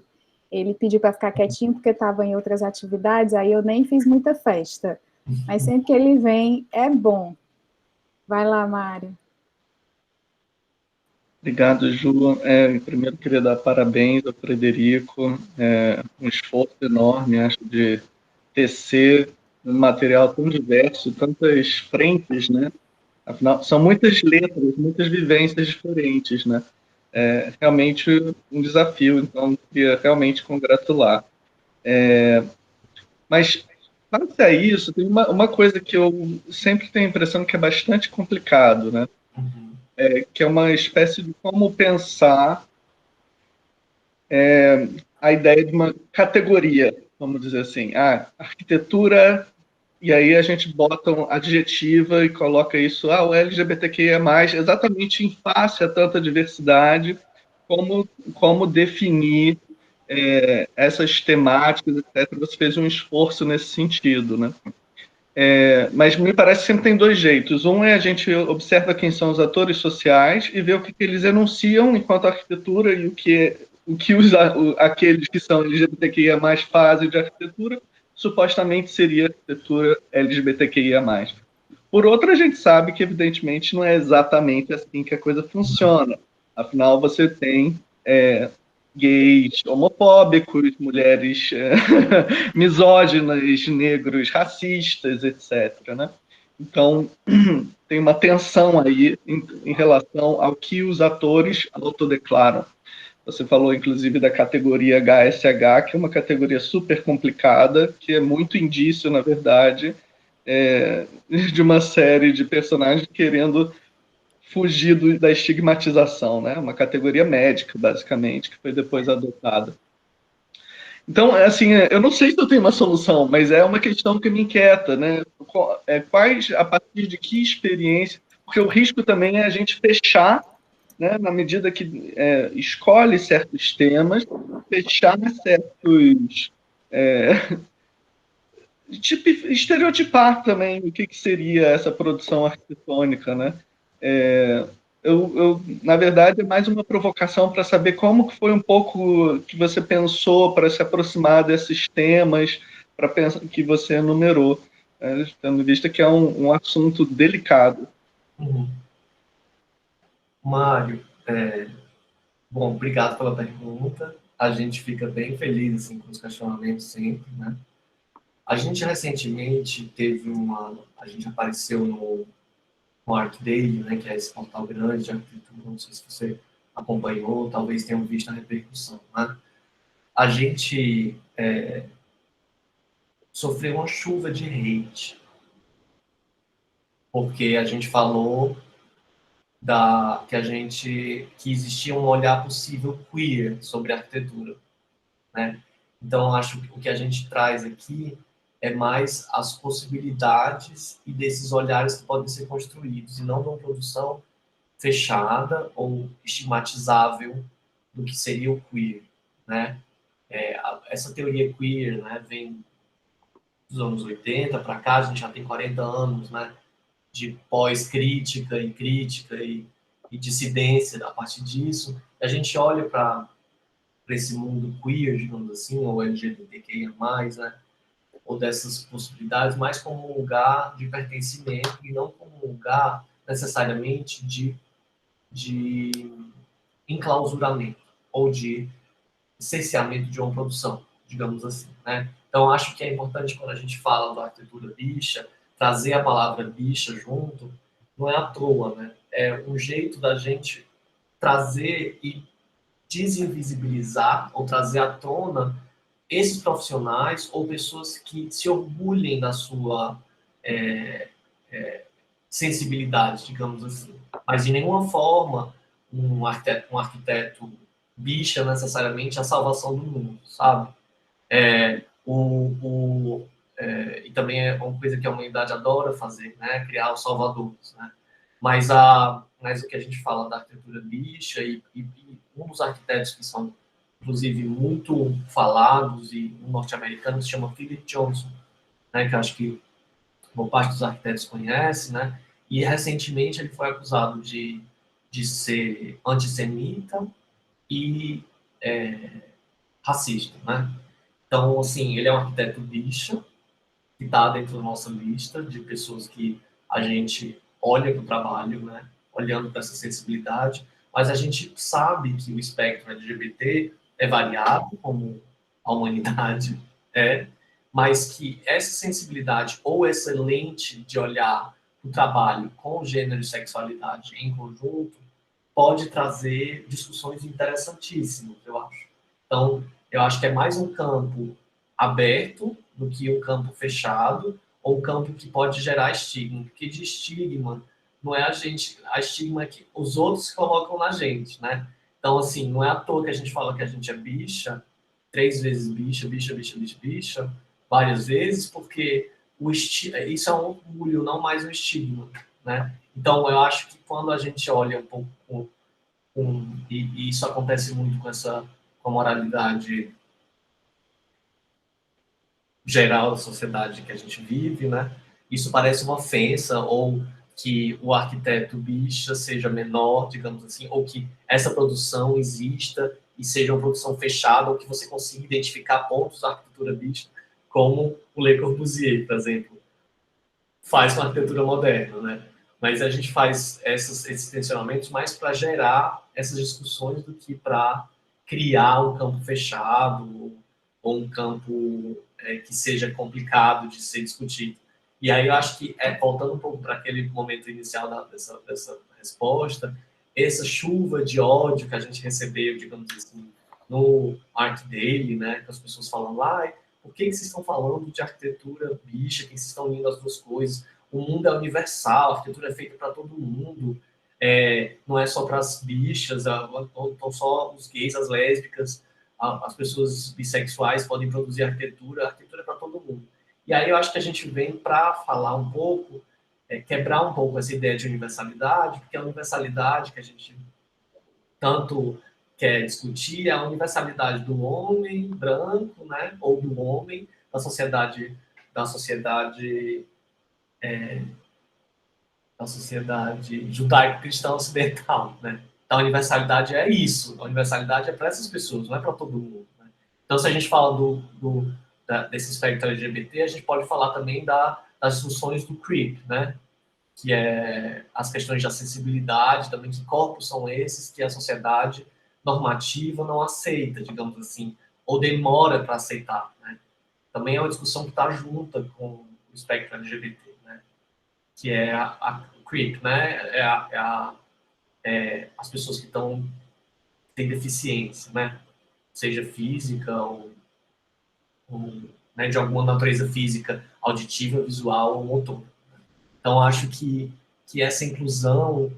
Ele pediu para ficar quietinho porque estava em outras atividades, aí eu nem fiz muita festa. Mas sempre que ele vem, é bom. Vai lá, Mário. Obrigado, Ju. Primeiro, queria dar parabéns ao Frederico. Um esforço enorme, acho, de tecer um material tão diverso, tantas frentes, né? Afinal, são muitas letras, muitas vivências diferentes, né? Realmente um desafio, então, queria realmente congratular. Mas, face a isso, tem uma coisa que eu sempre tenho a impressão que é bastante complicado, né? Que é uma espécie de como pensar a ideia de uma categoria, vamos dizer assim, arquitetura, e aí a gente bota um adjetiva e coloca isso, o LGBTQIA+, exatamente em face a tanta diversidade, como definir essas temáticas, etc. Você fez um esforço nesse sentido, né? Mas me parece que sempre tem dois jeitos. Um é a gente observa quem são os atores sociais e vê o que eles enunciam enquanto arquitetura e o que aqueles que são LGBTQIA+ fazem de arquitetura, supostamente seria arquitetura LGBTQIA+. Por outro, a gente sabe que, evidentemente, não é exatamente assim que a coisa funciona. Afinal, você tem gays homofóbicos, mulheres misóginas, negros racistas, etc. Né? Então, tem uma tensão aí em relação ao que os atores autodeclaram. Você falou, inclusive, da categoria HSH, que é uma categoria super complicada, que é muito indício, na verdade, de uma série de personagens querendo fugir da estigmatização, né? Uma categoria médica, basicamente, que foi depois adotada. Então, assim, eu não sei se eu tenho uma solução, mas é uma questão que me inquieta, né? Quais, a partir de que experiência? Porque o risco também é a gente fechar, né, na medida que escolhe certos temas, fechar certos... estereotipar também o que seria essa produção arquitetônica, né? Na verdade, é mais uma provocação para saber como que foi um pouco que você pensou para se aproximar desses temas, para pensar que você enumerou, tendo em vista que é um assunto delicado. Uhum. Mário, bom, obrigado pela pergunta. A gente fica bem feliz assim, com os questionamentos sempre, né? A gente recentemente a gente apareceu no ArcDaily, né, que é esse portal grande de arquitetura, não sei se você acompanhou, talvez tenham visto a repercussão, né? A gente sofreu uma chuva de hate, porque a gente falou que existia um olhar possível queer sobre a arquitetura, né? Então, acho que o que a gente traz aqui é mais as possibilidades e desses olhares que podem ser construídos, e não de uma produção fechada ou estigmatizável do que seria o queer, né? Essa teoria queer, né, vem dos anos 80 para cá, a gente já tem 40 anos, né, de pós-crítica e crítica e dissidência a partir disso. A gente olha para esse mundo queer, digamos assim, ou LGBTQIA+, né, ou dessas possibilidades, mais como um lugar de pertencimento e não como um lugar necessariamente de enclausuramento ou de cerceamento de uma produção, digamos assim, né? Então, acho que é importante, quando a gente fala da arquitetura bicha, trazer a palavra bicha junto, não é à toa, né? É um jeito da gente trazer e desinvisibilizar ou trazer à tona esses profissionais ou pessoas que se orgulhem da sua sensibilidade, digamos assim. Mas de nenhuma forma um arquiteto bicha necessariamente a salvação do mundo, sabe? É, e também é uma coisa que a humanidade adora fazer, né? Criar os salvadores, né? Mas o que a gente fala da arquitetura bicha e um dos arquitetos que são, inclusive, muito falados e um norte-americano se chama Philip Johnson, né? Que eu acho que boa parte dos arquitetos conhece, né? E recentemente ele foi acusado de ser antissemita e racista, né? Então, assim, ele é um arquiteto bicha, que está dentro da nossa lista de pessoas que a gente olha para o trabalho, né? Olhando para essa sensibilidade, mas a gente sabe que o espectro LGBT é variado, como a humanidade é, mas que essa sensibilidade ou essa lente de olhar o trabalho com gênero e sexualidade em conjunto pode trazer discussões interessantíssimas, eu acho. Então, eu acho que é mais um campo aberto do que um campo fechado, ou um campo que pode gerar estigma, porque de estigma não é a estigma que os outros colocam na gente, né? Então, assim, não é à toa que a gente fala que a gente é bicha, 3 vezes bicha, bicha, bicha, bicha, bicha, várias vezes, porque isso é um orgulho, não mais um estigma, né? Então, eu acho que quando a gente olha um pouco e isso acontece muito com a moralidade geral da sociedade que a gente vive, né? Isso parece uma ofensa, ou que o arquiteto bicha seja menor, digamos assim, ou que essa produção exista e seja uma produção fechada, ou que você consiga identificar pontos da arquitetura bicha, como o Le Corbusier, por exemplo, faz com a arquitetura moderna, né? Mas a gente faz esses tensionamentos mais para gerar essas discussões do que para criar um campo fechado ou um campo que seja complicado de ser discutido. E aí eu acho que, voltando um pouco para aquele momento inicial dessa resposta, essa chuva de ódio que a gente recebeu, digamos assim, no Art Daily, né, com as pessoas falando, por que vocês estão falando de arquitetura bicha, que vocês estão unindo as duas coisas? O mundo é universal, a arquitetura é feita para todo mundo, não é só para as bichas, não só os gays, as lésbicas, as pessoas bissexuais podem produzir arquitetura é para todo mundo. E aí eu acho que a gente vem para falar um pouco, quebrar um pouco essa ideia de universalidade, porque a universalidade que a gente tanto quer discutir é a universalidade do homem branco, né, ou do homem da sociedade judaico-cristã ocidental, né? Então, a universalidade é isso. A universalidade é para essas pessoas, não é para todo mundo. Né? Então, se a gente fala desse espectro LGBT, a gente pode falar também das discussões do CREEP, né? Que é as questões de acessibilidade, também que corpos são esses que a sociedade normativa não aceita, digamos assim, ou demora para aceitar. Né? Também é uma discussão que está junta com o espectro LGBT, né? Que é a CREEP, né? As pessoas que têm deficiência, né? Seja física ou né, de alguma natureza física, auditiva, visual ou motor. Então, acho que essa inclusão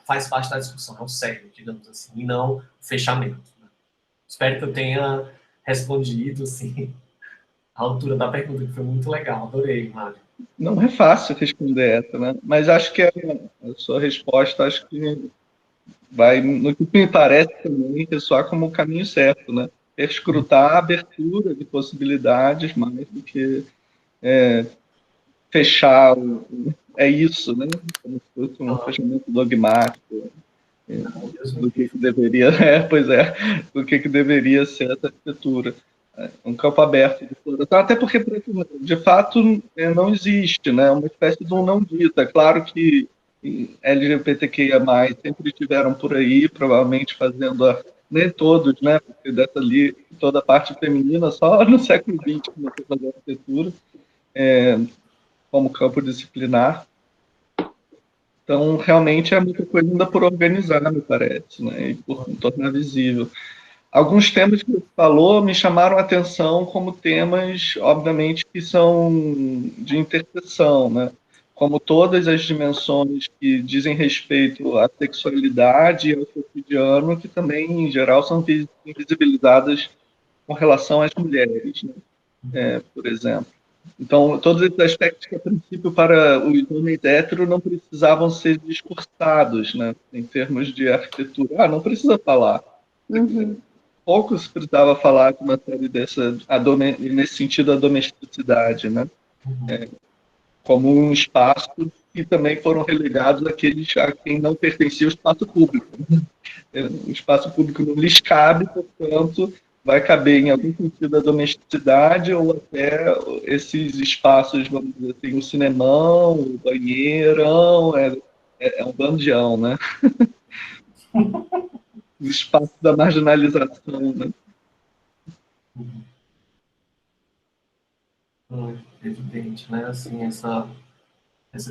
faz parte da discussão, é o cerne, digamos assim, e não o fechamento. Né? Espero que eu tenha respondido, assim, à altura da pergunta, que foi muito legal. Adorei, Mário. Não é fácil responder essa, né? Mas acho que a sua resposta, acho que vai, no que me parece também, ressoar como o caminho certo, né? Escrutar a abertura de possibilidades mais do que fechar. É isso, né? Como se fosse um fechamento dogmático do que deveria, do que deveria ser essa arquitetura. Um campo aberto de exploração, até porque, de fato, não existe, né? Uma espécie de um não dito. É claro que LGBTQIA+, sempre estiveram por aí, provavelmente fazendo, nem todos, né? Porque dessa ali, toda a parte feminina, só no século XX começou a fazer arquitetura, como campo disciplinar. Então, realmente, é muita coisa ainda por organizar, me parece, né? E por tornar visível. Alguns temas que você falou me chamaram a atenção como temas, obviamente, que são de interseção, né? Como todas as dimensões que dizem respeito à sexualidade e ao cotidiano, que também, em geral, são invisibilizadas com relação às mulheres, né? Por exemplo. Então, todos esses aspectos que, a princípio, para os homens héteros não precisavam ser discursados, né? Em termos de arquitetura. Não precisa falar. Uhum. Pouco se precisava falar de uma série nesse sentido, a domesticidade, né? Como um espaço que também foram relegados àqueles a quem não pertencia o espaço público. O espaço público não lhes cabe, portanto, vai caber em algum sentido a domesticidade ou até esses espaços, vamos dizer assim, o cinemão, o banheirão, é um bandião, né? O espaço da marginalização, né? Evidente, né? Assim, essa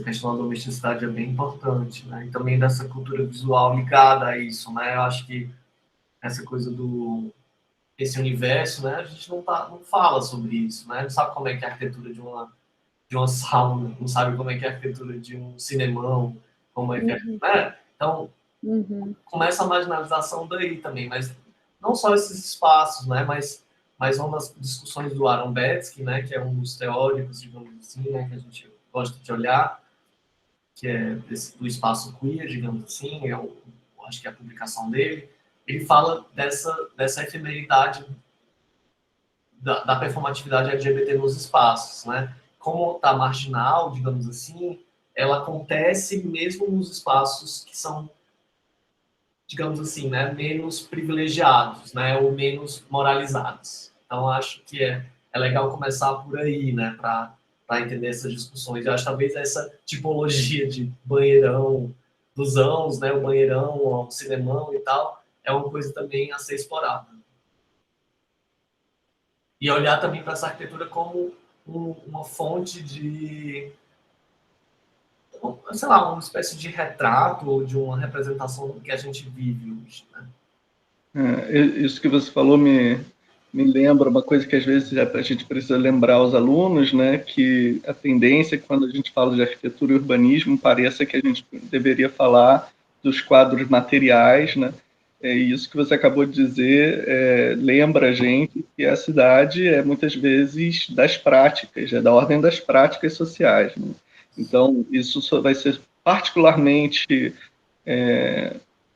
questão da domesticidade é bem importante, né? E também dessa cultura visual ligada a isso, né? Eu acho que essa coisa esse universo, né? A gente não fala sobre isso, né? Não sabe como é que é a arquitetura de uma sauna, não sabe como é que é a arquitetura de um cinemão, como é que é, né? Então, começa a marginalização daí também, mas não só esses espaços, né? Mas uma das discussões do Aaron Betsky, né? Que é um dos teóricos, digamos assim, né? Que a gente gosta de olhar, que é do espaço queer, digamos assim, acho que é a publicação dele, ele fala dessa efemeridade da performatividade LGBT nos espaços, né? Como está marginal, digamos assim, ela acontece mesmo nos espaços que são, digamos assim, né, menos privilegiados, né, ou menos moralizados. Então, acho que é legal começar por aí, né, para entender essas discussões. Eu acho que talvez essa tipologia de banheirão dos anos, né, o banheirão, o cinemão e tal, é uma coisa também a ser explorada. E olhar também para essa arquitetura como uma fonte de, sei lá, uma espécie de retrato ou de uma representação do que a gente vive hoje, né? Isso que você falou me lembra uma coisa que às vezes a gente precisa lembrar aos alunos, né, que a tendência, quando a gente fala de arquitetura e urbanismo, pareça que a gente deveria falar dos quadros materiais, né? E isso que você acabou de dizer lembra a gente que a cidade é muitas vezes das práticas, é da ordem das práticas sociais, né? Então, isso só vai ser particularmente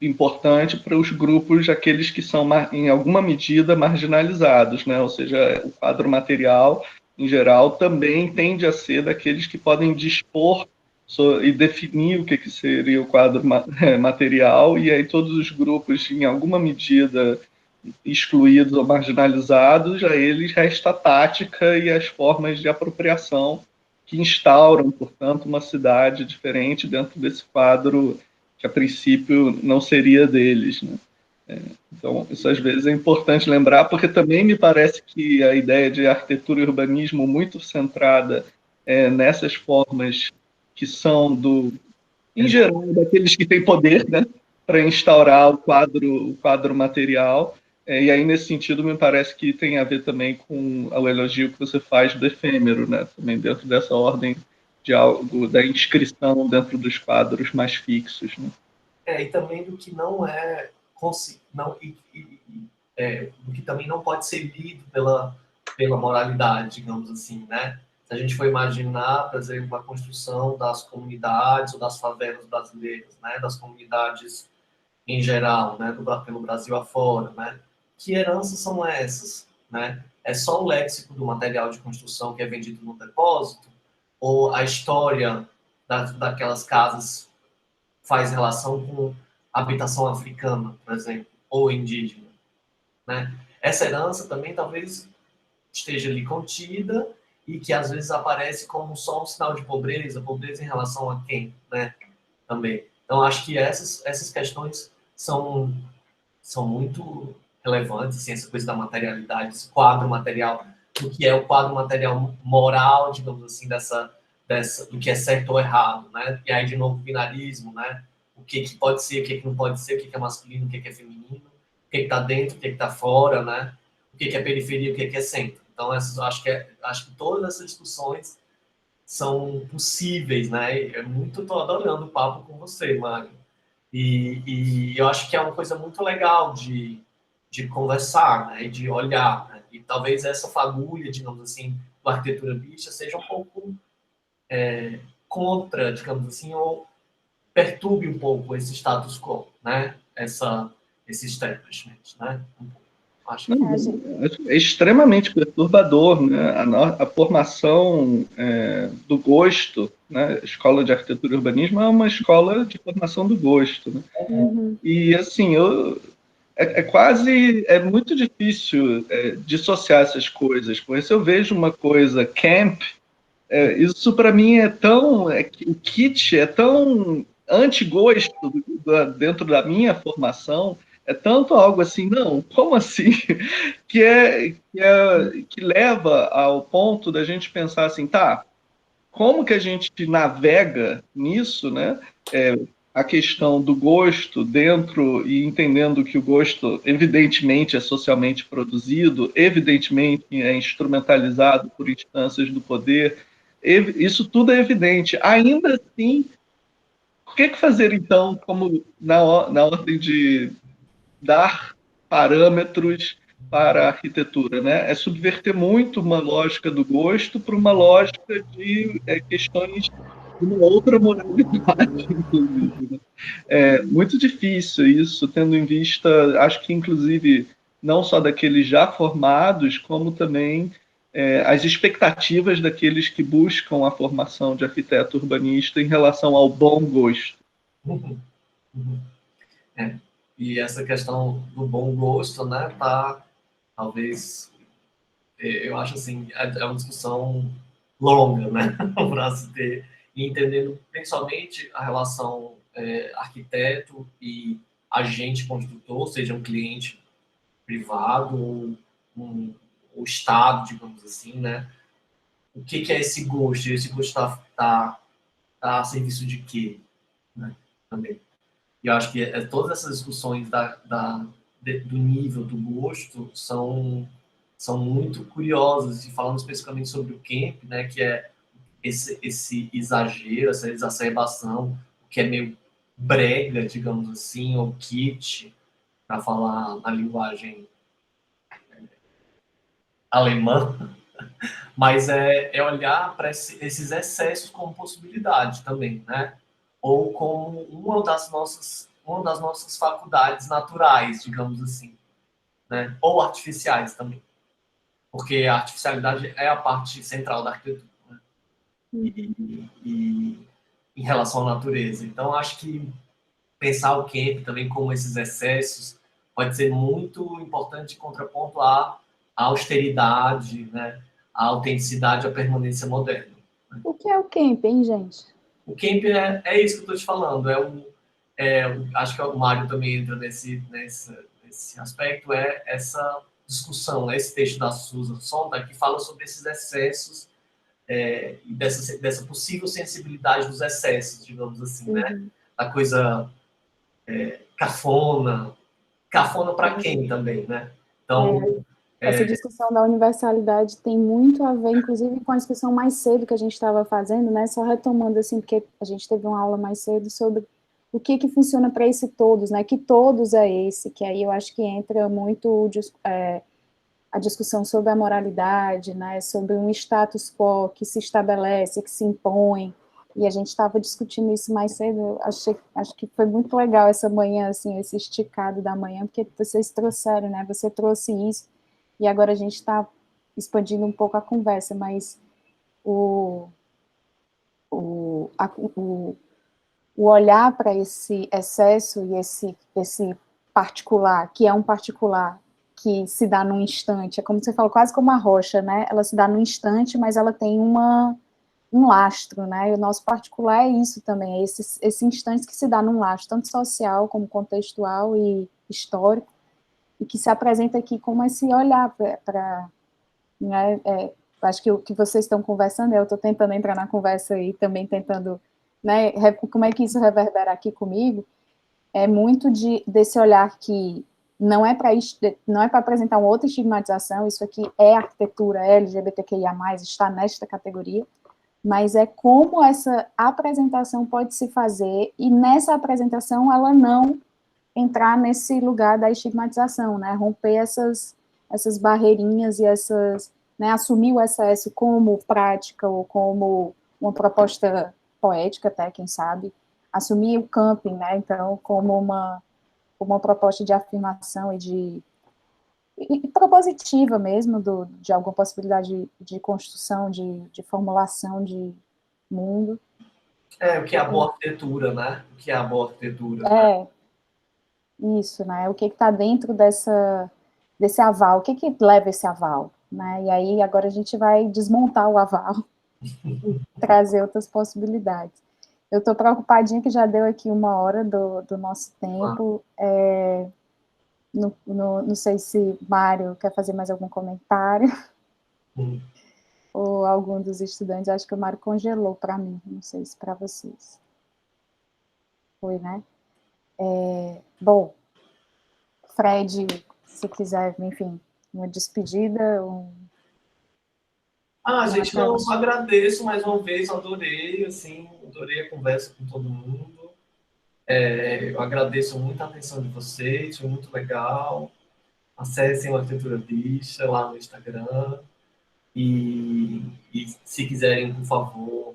importante para os grupos, aqueles que são, em alguma medida, marginalizados, né? Ou seja, o quadro material, em geral, também tende a ser daqueles que podem dispor e definir o que seria o quadro material, e aí todos os grupos, em alguma medida, excluídos ou marginalizados, a eles resta a tática e as formas de apropriação que instauram, portanto, uma cidade diferente dentro desse quadro que, a princípio, não seria deles, né? Então, isso às vezes é importante lembrar, porque também me parece que a ideia de arquitetura e urbanismo muito centrada nessas formas que são, em geral, daqueles que têm poder, né, para instaurar o quadro material. E aí, nesse sentido, me parece que tem a ver também com o elogio que você faz do efêmero, né, também dentro dessa ordem de algo, da inscrição dentro dos quadros mais fixos, né? E também do que não é, não, do que também não pode ser lido pela moralidade, digamos assim, né? Se a gente for imaginar, por exemplo, uma construção das comunidades ou das favelas brasileiras, né? Das comunidades em geral, né? Pelo Brasil afora, né? Que heranças são essas, né? É só o léxico do material de construção que é vendido no depósito? Ou a história daquelas casas faz relação com habitação africana, por exemplo, ou indígena, né? Essa herança também talvez esteja ali contida e que às vezes aparece como só um sinal de pobreza, pobreza em relação a quem, né? Também. Então acho que essas questões são muito relevantes, assim, essa coisa da materialidade, esse quadro material, do que é o quadro material moral, digamos assim, do que é certo ou errado, né? E aí, de novo, o binarismo, né? O que pode ser, o que não pode ser, o que é masculino, o que é feminino, o que está dentro, o que está fora, né? O que é periferia, o que é centro. Então, acho que todas essas discussões são possíveis, né? Estou adorando o papo com você, Mário. E eu acho que é uma coisa muito legal de conversar, né? E de olhar, né? E talvez essa fagulha, digamos assim, da arquitetura bicha seja um pouco contra, digamos assim, ou perturbe um pouco esse status quo, né? Esse establishment, né? Acho que... Não, é extremamente perturbador, né? A formação do gosto, né? A escola de arquitetura e urbanismo é uma escola de formação do gosto, né? Uhum. E assim, é muito difícil dissociar essas coisas, porque se eu vejo uma coisa camp, isso para mim o kit é tão anti-gosto dentro da minha formação, é tanto algo assim, não, como assim? Que leva ao ponto da gente pensar assim, tá, como que a gente navega nisso, né? A questão do gosto dentro e entendendo que o gosto, evidentemente, é socialmente produzido, evidentemente é instrumentalizado por instâncias do poder, isso tudo é evidente. Ainda assim, o que fazer então, como na ordem de dar parâmetros para a arquitetura, né? É subverter muito uma lógica do gosto para uma lógica de questões de uma outra moralidade, inclusive, né? É muito difícil isso, tendo em vista, acho que inclusive não só daqueles já formados, como também as expectativas daqueles que buscam a formação de arquiteto urbanista em relação ao bom gosto. Uhum. Uhum. E essa questão do bom gosto, né, tá, talvez, eu acho assim, é uma discussão longa, né, para se ter, e entendendo principalmente a relação arquiteto e agente construtor, seja um cliente privado ou o Estado, digamos assim, né, o que é esse gosto? Esse gosto está a serviço de quê? Né? Também. E eu acho que todas essas discussões do nível do gosto são muito curiosas, e falando especificamente sobre o camp, né, que é esse exagero, essa exacerbação, que é meio brega, digamos assim, ou kitsch, para falar na linguagem alemã, mas é olhar para esses excessos como possibilidade também, né? Ou como uma das nossas faculdades naturais, digamos assim, né? Ou artificiais também, porque a artificialidade é a parte central da arquitetura, né? E em relação à natureza. Então, acho que pensar o camp também como esses excessos pode ser muito importante em contraponto à austeridade, né? À autenticidade, à permanência moderna. O que é o camp, hein, gente? O camp é isso que eu estou te falando. Acho que o Mário também entra nesse aspecto, é essa discussão, esse texto da Susan Sontag que fala sobre esses excessos e dessa possível sensibilidade dos excessos, digamos assim, né? A coisa cafona para quem também, né? Então, Essa discussão da universalidade tem muito a ver, inclusive, com a discussão mais cedo que a gente estava fazendo, né? Só retomando, assim, porque a gente teve uma aula mais cedo sobre o que funciona para esse todos, né? Que todos é esse, que aí eu acho que entra muito a discussão sobre a moralidade, né? Sobre um status quo que se estabelece, que se impõe, e a gente estava discutindo isso mais cedo. Acho que foi muito legal essa manhã, assim, esse esticado da manhã, porque vocês trouxeram, né? Você trouxe isso, e agora a gente está expandindo um pouco a conversa, mas o olhar para esse excesso e esse particular, que é um particular que se dá num instante, é como você falou, quase como a rocha, né? Ela se dá num instante, mas ela tem um lastro, né? E o nosso particular é isso também, é esse instante que se dá num lastro, tanto social como contextual e histórico, e que se apresenta aqui como esse olhar para, né, acho que o que vocês estão conversando, eu estou tentando entrar na conversa e também tentando, né, como é que isso reverbera aqui comigo, é muito desse olhar que não é para apresentar uma outra estigmatização, isso aqui é arquitetura, é LGBTQIA+, está nesta categoria, mas é como essa apresentação pode se fazer, e nessa apresentação ela não entrar nesse lugar da estigmatização, né, romper essas barreirinhas e né, assumir o excesso como prática ou como uma proposta poética até, quem sabe, assumir o camping, né, então, como uma proposta de afirmação e propositiva mesmo, de alguma possibilidade de construção, de formulação de mundo. o que é a boa arquitetura, né? O que é a boa arquitetura? Isso, né? O que está dentro desse aval? O que leva esse aval? Né? E aí, agora a gente vai desmontar o aval e trazer outras possibilidades. Eu estou preocupadinha que já deu aqui 1 hora do nosso tempo. Não sei se Mário quer fazer mais algum comentário. Ou algum dos estudantes. Acho que o Mário congelou para mim. Não sei se para vocês. Foi, né? Bom, Fred, se quiser, enfim, uma despedida. Gente, eu agradeço mais uma vez, adorei a conversa com todo mundo. Eu agradeço muito a atenção de vocês, foi muito legal. Acessem o Arquitetura Bicha lá no Instagram. E se quiserem, por favor,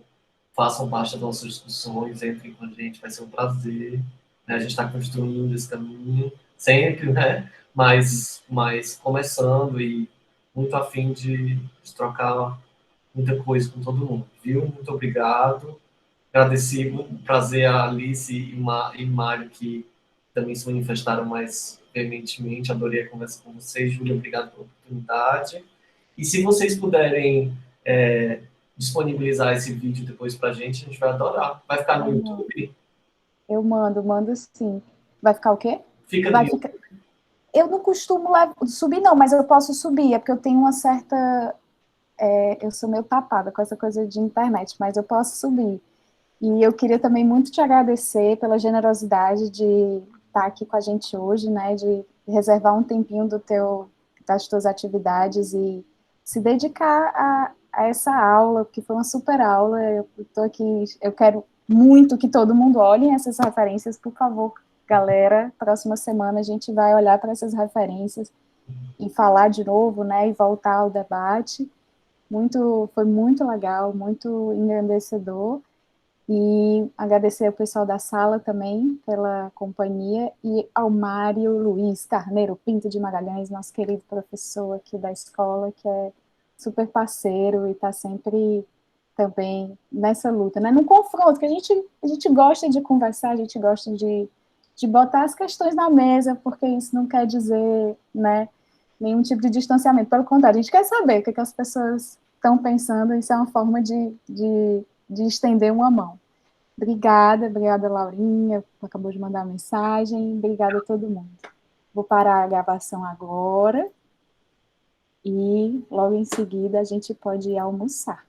façam parte das nossas discussões, entrem com a gente, vai ser um prazer. Né? A gente está construindo esse caminho, sempre, né? Mas começando e muito a fim de trocar muita coisa com todo mundo, viu? Muito obrigado. Agradeci, um prazer a Alice e Mário, que também se manifestaram mais veementemente. Adorei a conversa com vocês. Júlia, obrigado pela oportunidade. E se vocês puderem disponibilizar esse vídeo depois para a gente vai adorar. Vai ficar no YouTube? Eu mando sim. Vai ficar o quê? Fica no YouTube. Eu não costumo subir, não, mas eu posso subir, é porque eu tenho uma certa eu sou meio tapada com essa coisa de internet, mas eu posso subir. E eu queria também muito te agradecer pela generosidade de estar aqui com a gente hoje, né, de reservar um tempinho das tuas atividades e se dedicar a essa aula, que foi uma super aula. Eu estou aqui, eu quero muito que todo mundo olhe essas referências, por favor, galera. Próxima semana a gente vai olhar para essas referências e falar de novo, né, e voltar ao debate. Foi muito legal, muito engrandecedor. E agradecer ao pessoal da sala também pela companhia e ao Mário Luiz Carneiro Pinto de Magalhães, nosso querido professor aqui da escola, que é super parceiro e está sempre também nessa luta, né? No confronto, que a gente gosta de conversar, a gente gosta de botar as questões na mesa, porque isso não quer dizer, né, nenhum tipo de distanciamento. Pelo contrário, a gente quer saber o que as pessoas estão pensando, isso é uma forma de estender uma mão. Obrigada, Laurinha, que acabou de mandar a mensagem. Obrigada a todo mundo. Vou parar a gravação agora e logo em seguida a gente pode ir almoçar.